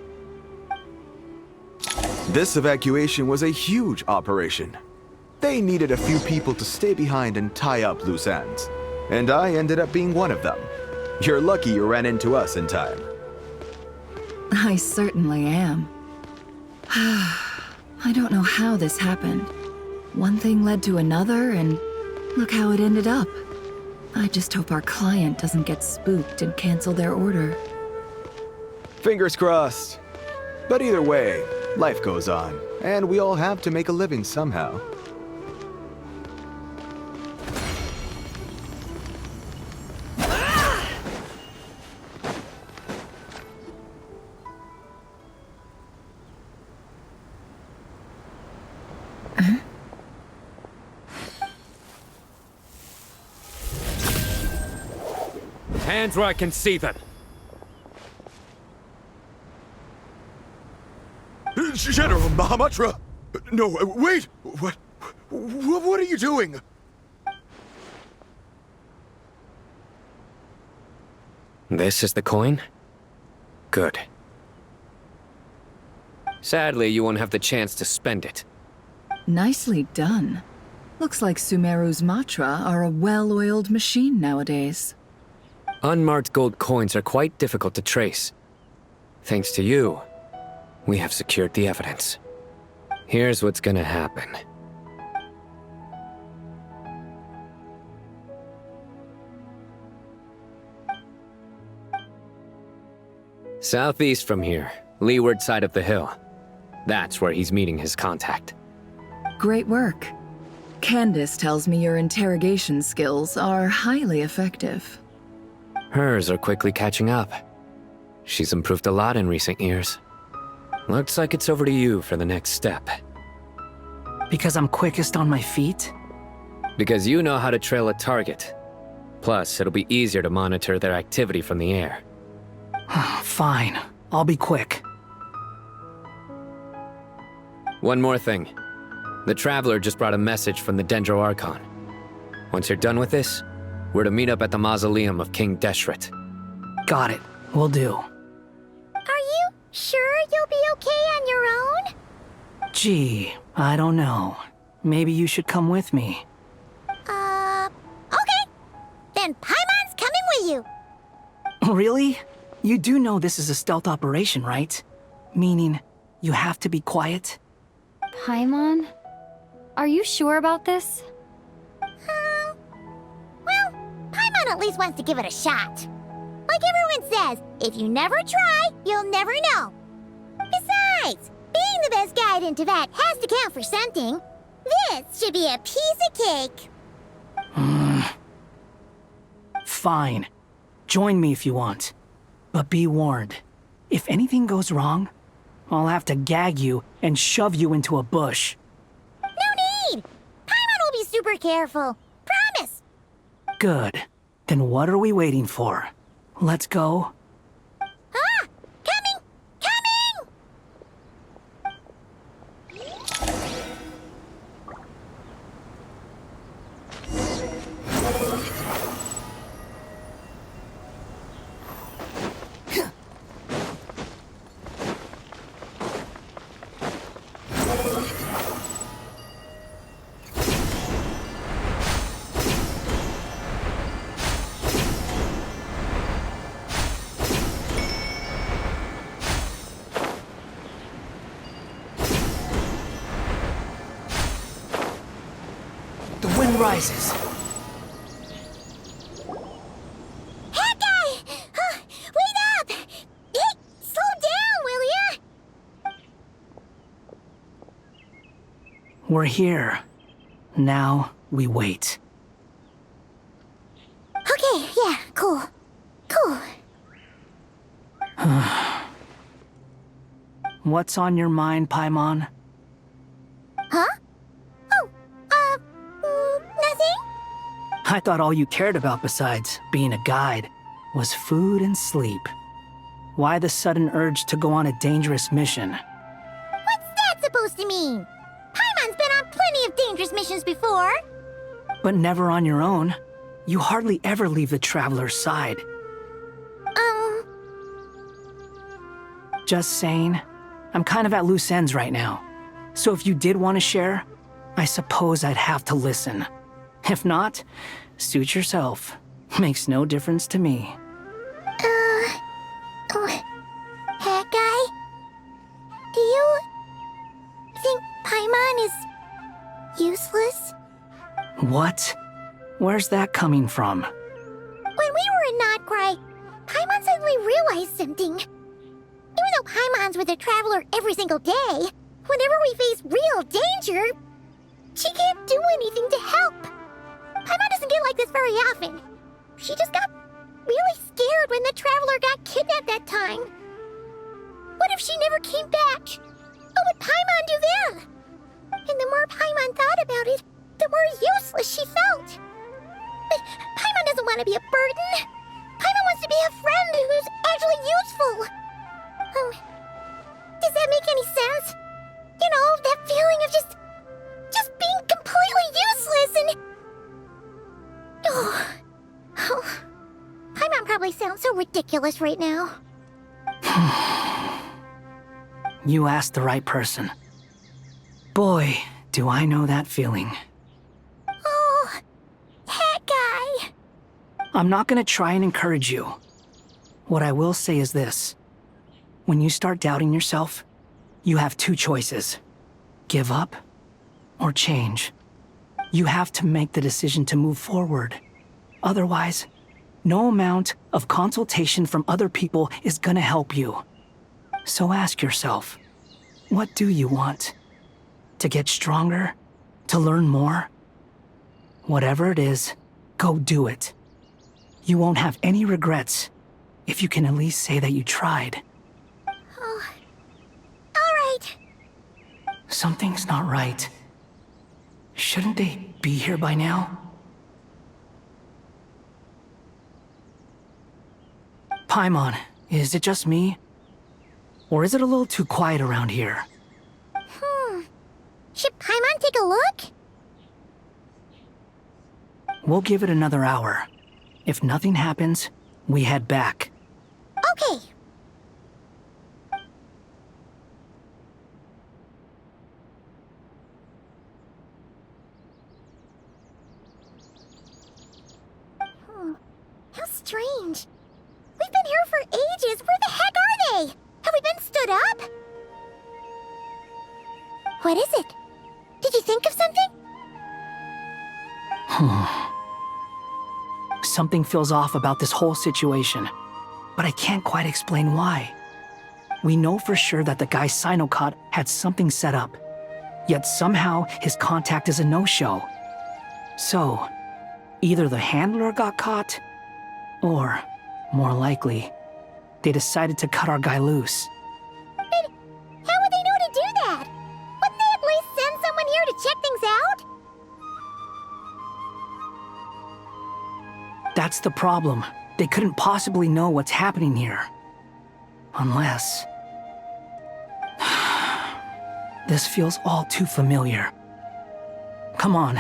This evacuation was a huge operation. They needed a few people to stay behind and tie up loose ends. And I ended up being one of them. You're lucky you ran into us in time. I certainly am. I don't know how this happened. One thing led to another, and look how it ended up. I just hope our client doesn't get spooked and cancel their order. Fingers crossed. But either way, life goes on, and we all have to make a living somehow. Hands where I can see them. General Mahamatra! No, wait! What are you doing? This is the coin? Good. Sadly, you won't have the chance to spend it. Nicely done. Looks like Sumeru's Matra are a well-oiled machine nowadays. Unmarked gold coins are quite difficult to trace. Thanks to you, we have secured the evidence. Here's what's gonna happen. Southeast from here, leeward side of the hill. That's where he's meeting his contact. Great work. Candace tells me your interrogation skills are highly effective. Hers are quickly catching up. She's improved a lot in recent years. Looks like it's over to you for the next step. Because I'm quickest on my feet? Because you know how to trail a target. Plus, it'll be easier to monitor their activity from the air. Fine. I'll be quick. One more thing. The Traveler just brought a message from the Dendro Archon. Once you're done with this, we're to meet up at the mausoleum of King Deshret. Got it. Will do. Are you sure you'll be okay on your own? Gee, I don't know. Maybe you should come with me. Okay. Then Paimon's coming with you. Really? You do know this is a stealth operation, right? Meaning, you have to be quiet? Paimon? Are you sure about this? Well, Paimon at least wants to give it a shot. Like everyone says, if you never try, you'll never know. Besides, being the best guide in Teyvat has to count for something. This should be a piece of cake. Fine. Join me if you want. But be warned. If anything goes wrong, I'll have to gag you and shove you into a bush. No need! Paimon will be super careful. Promise! Good. Then what are we waiting for? Let's go. Ah! Coming! Coming! sun rises. Hey, guy! Wait up! Hey, slow down, will ya? We're here. Now we wait. Okay, yeah, cool. Cool. What's on your mind, Paimon? Huh? Oh, nothing? I thought all you cared about besides being a guide was food and sleep. Why the sudden urge to go on a dangerous mission? What's that supposed to mean? Paimon's been on plenty of dangerous missions before. But never on your own. You hardly ever leave the traveler's side. Just saying, I'm kind of at loose ends right now. So if you did want to share, I suppose I'd have to listen. If not, suit yourself. Makes no difference to me. Hat guy? Do you think Paimon is useless? What? Where's that coming from? When we were in Nod-Krai, Paimon suddenly realized something. Even though Paimon's with a traveler every single day, whenever we face real danger, she can't do anything to help. Paimon doesn't get like this very often. She just got really scared when the traveler got kidnapped that time. What if she never came back? What would Paimon do then? And the more Paimon thought about it, the more useless she felt. But Paimon doesn't want to be a burden. Paimon wants to be a friend who's actually useful. Does that make any sense? You know, that feeling of just being completely useless and... Oh. Paimon probably sounds so ridiculous right now. You asked the right person. Boy, do I know that feeling. Oh, hat guy. I'm not gonna try and encourage you. What I will say is this. When you start doubting yourself, you have two choices. Give up or change. You have to make the decision to move forward. Otherwise, no amount of consultation from other people is gonna help you. So ask yourself, what do you want? To get stronger? To learn more? Whatever it is, go do it. You won't have any regrets if you can at least say that you tried. Oh. All right. Something's not right. Shouldn't they be here by now? Paimon, is it just me? Or is it a little too quiet around here? Should Paimon take a look? We'll give it another hour. If nothing happens, we head back. Okay. How strange. We've been here for ages. Where the heck are they? Have we been stood up? What is it? Did you think of something? Something feels off about this whole situation, but I can't quite explain why. We know for sure that the guy Sino caught had something set up, yet somehow his contact is a no-show. So, either the handler got caught, or, more likely, they decided to cut our guy loose. But how would they know to do that? Wouldn't they at least send someone here to check things out? That's the problem. They couldn't possibly know what's happening here. Unless... This feels all too familiar. Come on,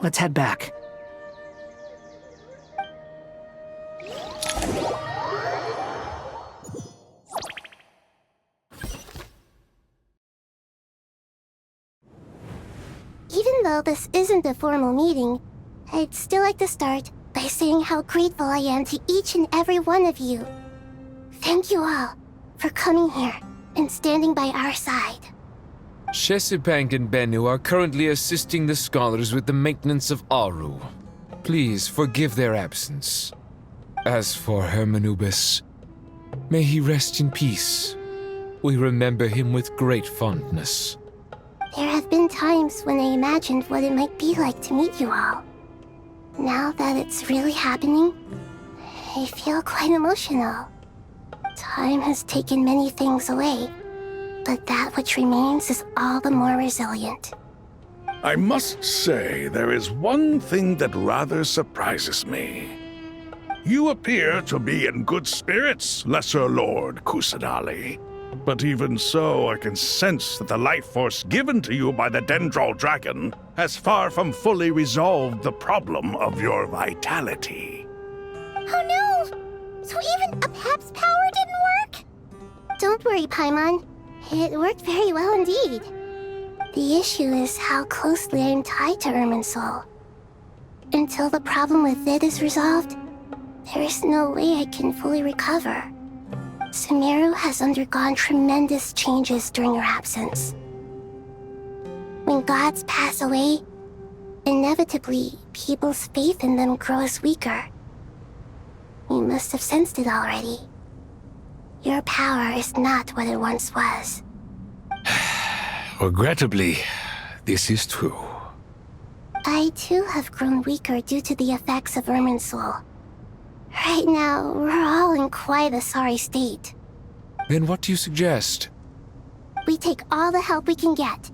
let's head back. Even though this isn't a formal meeting, I'd still like to start by saying how grateful I am to each and every one of you. Thank you all for coming here and standing by our side. Shesipank and Bennu are currently assisting the scholars with the maintenance of Aru. Please forgive their absence. As for Hermanubis, may he rest in peace. We remember him with great fondness. There have been times when I imagined what it might be like to meet you all. Now that it's really happening, I feel quite emotional. Time has taken many things away, but that which remains is all the more resilient. I must say, there is one thing that rather surprises me. You appear to be in good spirits, Lesser Lord Kusanali. But even so, I can sense that the life force given to you by the Dendral Dragon has far from fully resolved the problem of your vitality. Oh no! So even Apep's power didn't work? Don't worry, Paimon. It worked very well indeed. The issue is how closely I am tied to Irminsul. Until the problem with it is resolved, there is no way I can fully recover. Sumeru has undergone tremendous changes during your absence. When gods pass away, inevitably, people's faith in them grows weaker. You must have sensed it already. Your power is not what it once was. Regrettably, this is true. I too have grown weaker due to the effects of Irminsul. Right now, we're all in quite a sorry state. Then what do you suggest? We take all the help we can get.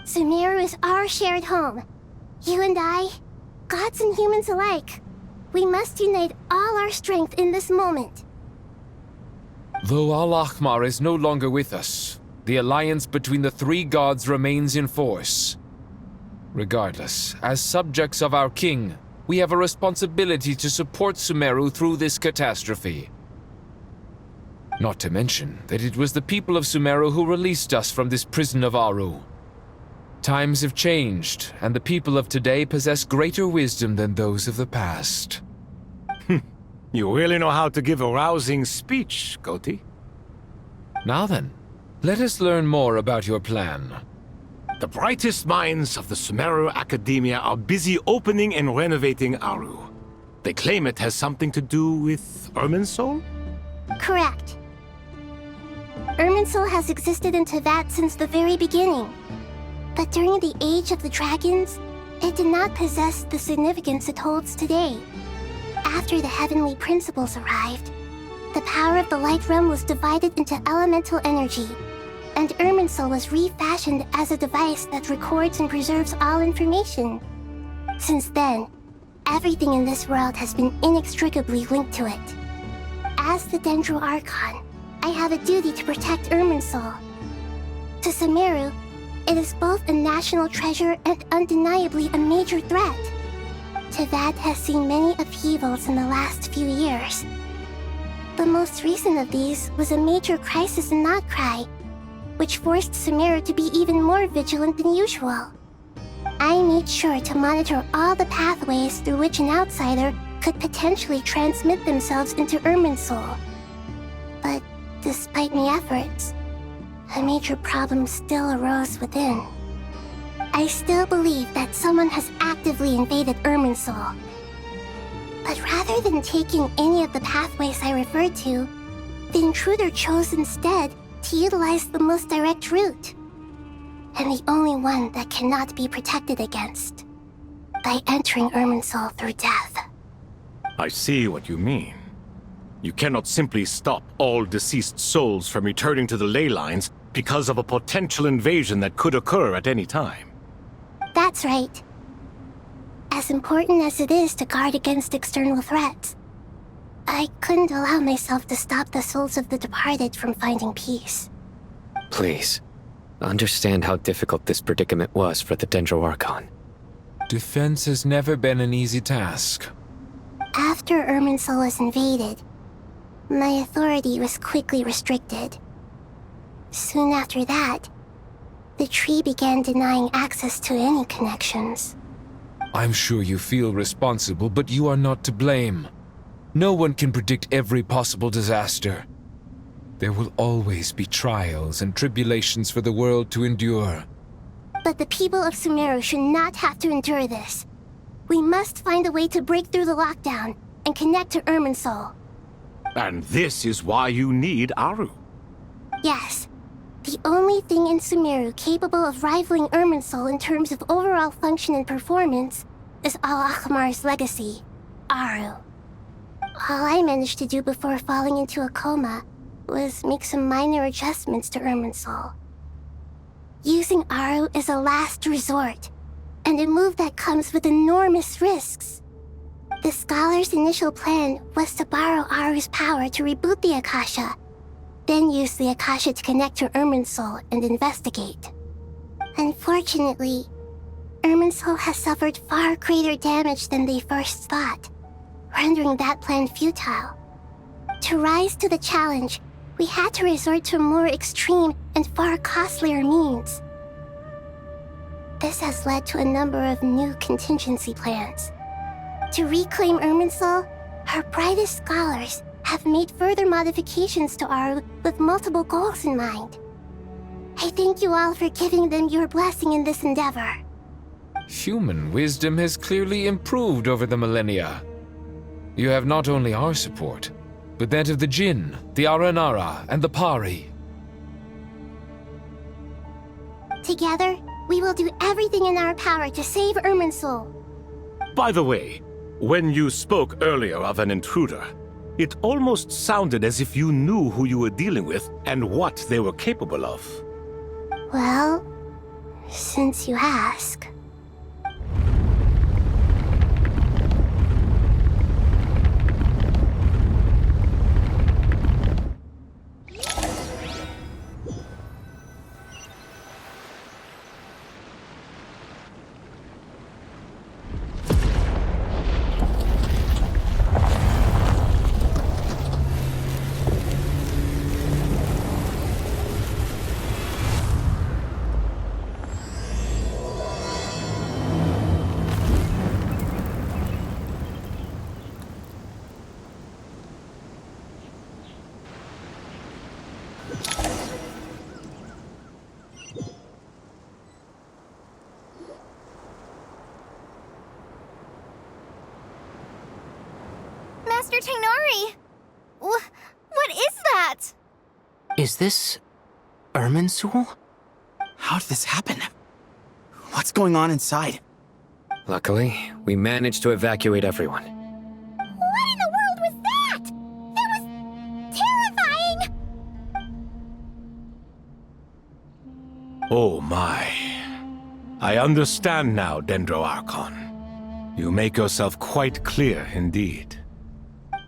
Sumeru is our shared home. You and I, gods and humans alike. We must unite all our strength in this moment. Though Al-Ahmar is no longer with us, the alliance between the three gods remains in force. Regardless, as subjects of our king, we have a responsibility to support Sumeru through this catastrophe. Not to mention that it was the people of Sumeru who released us from this prison of Aru. Times have changed, and the people of today possess greater wisdom than those of the past. You really know how to give a rousing speech, Goti. Now then, let us learn more about your plan. The brightest minds of the Sumeru Academia are busy opening and renovating Aru. They claim it has something to do with Irminsul? Correct. Irminsul has existed in Teyvat since the very beginning. But during the Age of the Dragons, it did not possess the significance it holds today. After the heavenly principles arrived, the power of the Light Realm was divided into elemental energy, and Irminsul was refashioned as a device that records and preserves all information. Since then, everything in this world has been inextricably linked to it. As the Dendro Archon, I have a duty to protect Irminsul. To Sumeru, it is both a national treasure and undeniably a major threat. Teyvat has seen many upheavals in the last few years. The most recent of these was a major crisis in Nod-Krai, which forced Sumeru to be even more vigilant than usual. I made sure to monitor all the pathways through which an outsider could potentially transmit themselves into Irminsul. But despite my efforts, a major problem still arose within. I still believe that someone has actively invaded Irminsul. But rather than taking any of the pathways I referred to, the intruder chose instead to utilize the most direct route, and the only one that cannot be protected against, by entering Irminsul through death. I see what you mean. You cannot simply stop all deceased souls from returning to the ley lines because of a potential invasion that could occur at any time. That's right. As important as it is to guard against external threats, I couldn't allow myself to stop the souls of the departed from finding peace. Please, understand how difficult this predicament was for the Dendro Archon. Defense has never been an easy task. After Irminsul was invaded, my authority was quickly restricted. Soon after that, the tree began denying access to any connections. I'm sure you feel responsible, but you are not to blame. No one can predict every possible disaster. There will always be trials and tribulations for the world to endure. But the people of Sumeru should not have to endure this. We must find a way to break through the lockdown and connect to Irminsul. And this is why you need Aru. Yes. The only thing in Sumeru capable of rivaling Irminsul in terms of overall function and performance is Al-Akhmar's legacy, Aru. All I managed to do before falling into a coma was make some minor adjustments to Irminsul. Using Aru is a last resort, and a move that comes with enormous risks. The Scholar's initial plan was to borrow Aru's power to reboot the Akasha, then use the Akasha to connect to Irminsul and investigate. Unfortunately, Irminsul has suffered far greater damage than they first thought, rendering that plan futile. To rise to the challenge, we had to resort to more extreme and far costlier means. This has led to a number of new contingency plans. To reclaim Irminsul, our brightest scholars have made further modifications to Aru with multiple goals in mind. I thank you all for giving them your blessing in this endeavor. Human wisdom has clearly improved over the millennia. You have not only our support, but that of the Jinn, the Aranara, and the Pari. Together, we will do everything in our power to save Irminsul. By the way, when you spoke earlier of an intruder, it almost sounded as if you knew who you were dealing with and what they were capable of. Well, since you ask. Master Tainari! What is that? Is this Irminsul? How did this happen? What's going on inside? Luckily, we managed to evacuate everyone. What in the world was that? That was terrifying! Oh my. I understand now, Dendro Archon. You make yourself quite clear indeed.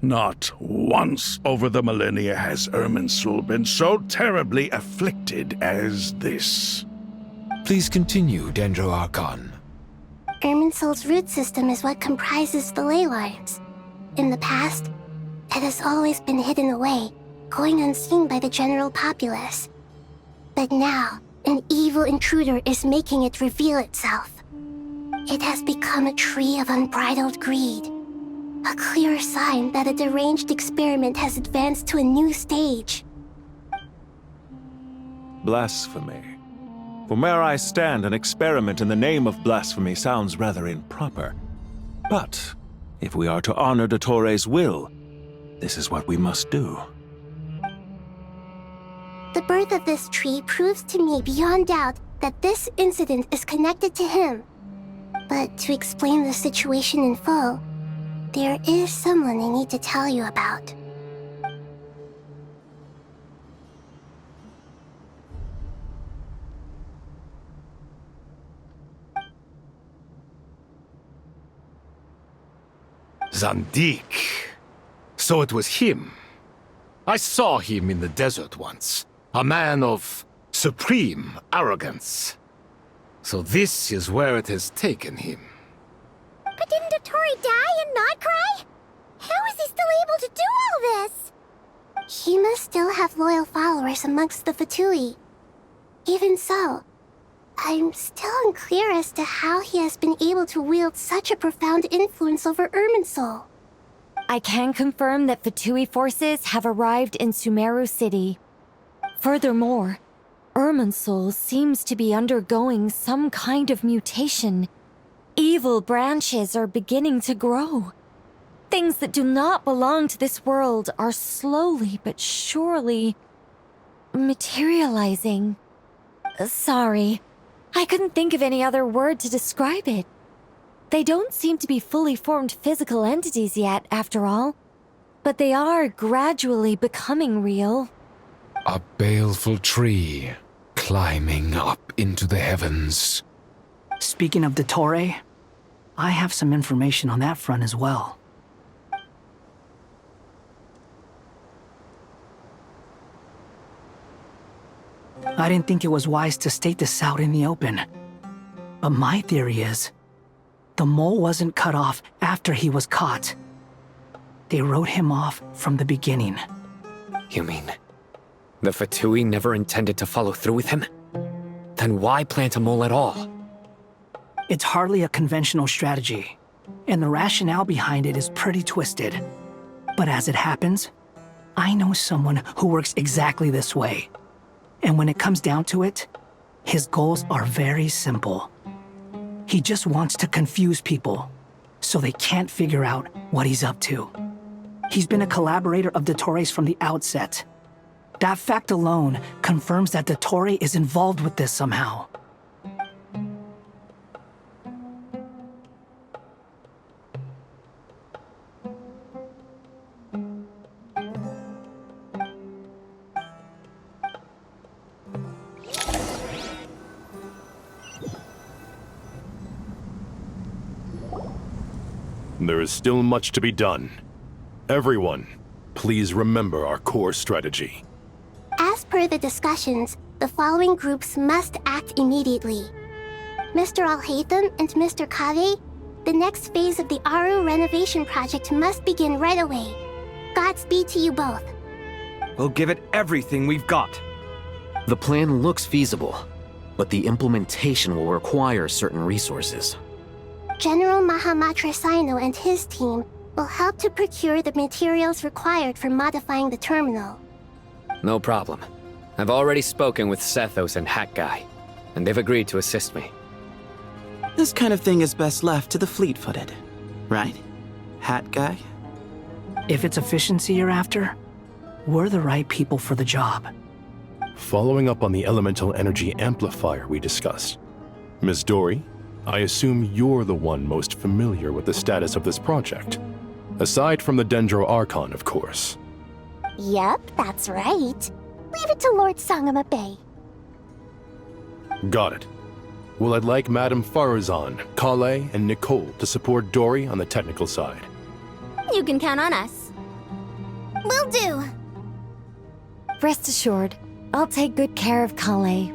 Not once over the millennia has Irminsul been so terribly afflicted as this. Please continue, Dendro Archon. Irminsul's root system is what comprises the ley lines. In the past, it has always been hidden away, going unseen by the general populace. But now, an evil intruder is making it reveal itself. It has become a tree of unbridled greed. A clear sign that a deranged experiment has advanced to a new stage. Blasphemy. From where I stand, an experiment in the name of blasphemy sounds rather improper. But if we are to honor Dottores' will, this is what we must do. The birth of this tree proves to me beyond doubt that this incident is connected to him. But to explain the situation in full, there is someone I need to tell you about. Zandik. So it was him. I saw him in the desert once. A man of supreme arrogance. So this is where it has taken him. But didn't Dottore die in Nod-Krai? How is he still able to do all this? He must still have loyal followers amongst the Fatui. Even so, I'm still unclear as to how he has been able to wield such a profound influence over Irminsul. I can confirm that Fatui forces have arrived in Sumeru City. Furthermore, Irminsul seems to be undergoing some kind of mutation. Evil branches are beginning to grow. Things that do not belong to this world are slowly but surely materializing. Sorry, I couldn't think of any other word to describe it. They don't seem to be fully formed physical entities yet, after all, but they are gradually becoming real. A baleful tree climbing up into the heavens. Speaking of Dottore, I have some information on that front as well. I didn't think it was wise to state this out in the open. But my theory is, the mole wasn't cut off after he was caught. They wrote him off from the beginning. You mean, the Fatui never intended to follow through with him? Then why plant a mole at all? It's hardly a conventional strategy, and the rationale behind it is pretty twisted. But as it happens, I know someone who works exactly this way. And when it comes down to it, his goals are very simple. He just wants to confuse people, so they can't figure out what he's up to. He's been a collaborator of Dottore's from the outset. That fact alone confirms that Dottore is involved with this somehow. There is still much to be done. Everyone, please remember our core strategy. As per the discussions, the following groups must act immediately. Mr. Al-Haytham and Mr. Kave, the next phase of the Aru renovation project must begin right away. Godspeed to you both. We'll give it everything we've got. The plan looks feasible, but the implementation will require certain resources. General Mahamatra Sino and his team will help to procure the materials required for modifying the terminal. No problem. I've already spoken with Sethos and Hat Guy, and they've agreed to assist me. This kind of thing is best left to the fleet-footed, right, Hat Guy? If it's efficiency you're after, we're the right people for the job. Following up on the elemental energy amplifier we discussed, Ms. Dory, I assume you're the one most familiar with the status of this project. Aside from the Dendro Archon, of course. Yep, that's right. Leave it to Lord Sangamabe. Got it. Well, I'd like Madame Farazan, Kale, and Nicole to support Dory on the technical side. You can count on us. Will do. Rest assured, I'll take good care of Kale.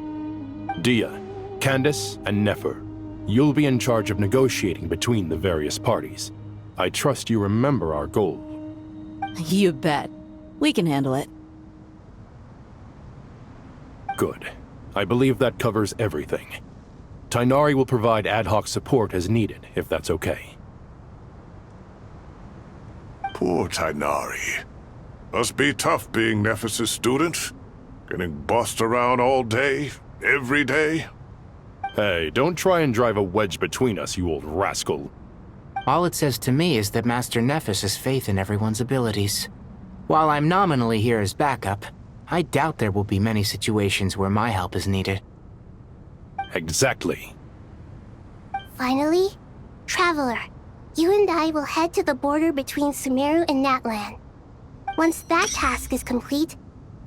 Dia, Candace, and Nefer, you'll be in charge of negotiating between the various parties. I trust you remember our goal. You bet. We can handle it. Good. I believe that covers everything. Tainari will provide ad hoc support as needed, if that's okay. Poor Tainari. Must be tough being Nephis' student. Getting bossed around all day, every day. Hey, don't try and drive a wedge between us, you old rascal. All it says to me is that Master Nephis has faith in everyone's abilities. While I'm nominally here as backup, I doubt there will be many situations where my help is needed. Exactly. Finally, Traveler, you and I will head to the border between Sumeru and Natlan. Once that task is complete,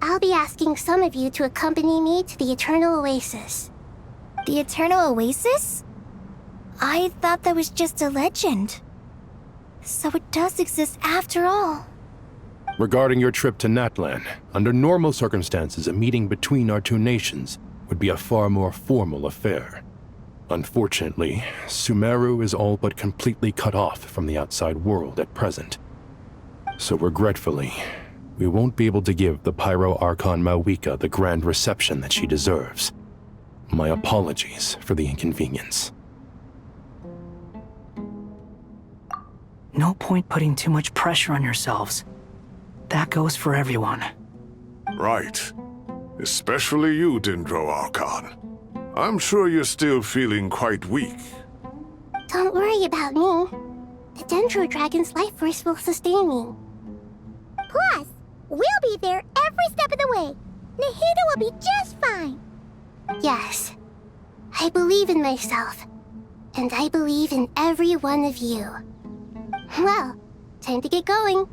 I'll be asking some of you to accompany me to the Eternal Oasis. The Eternal Oasis? I thought that was just a legend. So it does exist after all. Regarding your trip to Natlan, under normal circumstances, a meeting between our two nations would be a far more formal affair. Unfortunately, Sumeru is all but completely cut off from the outside world at present. So regretfully, we won't be able to give the Pyro Archon Mawika the grand reception that she deserves. My apologies for the inconvenience. No point putting too much pressure on yourselves. That goes for everyone. Right. Especially you, Dendro Archon. I'm sure you're still feeling quite weak. Don't worry about me. The Dendro Dragon's life force will sustain me. Plus, we'll be there every step of the way. Nahida will be just fine. Yes. I believe in myself. And I believe in every one of you. Well, time to get going.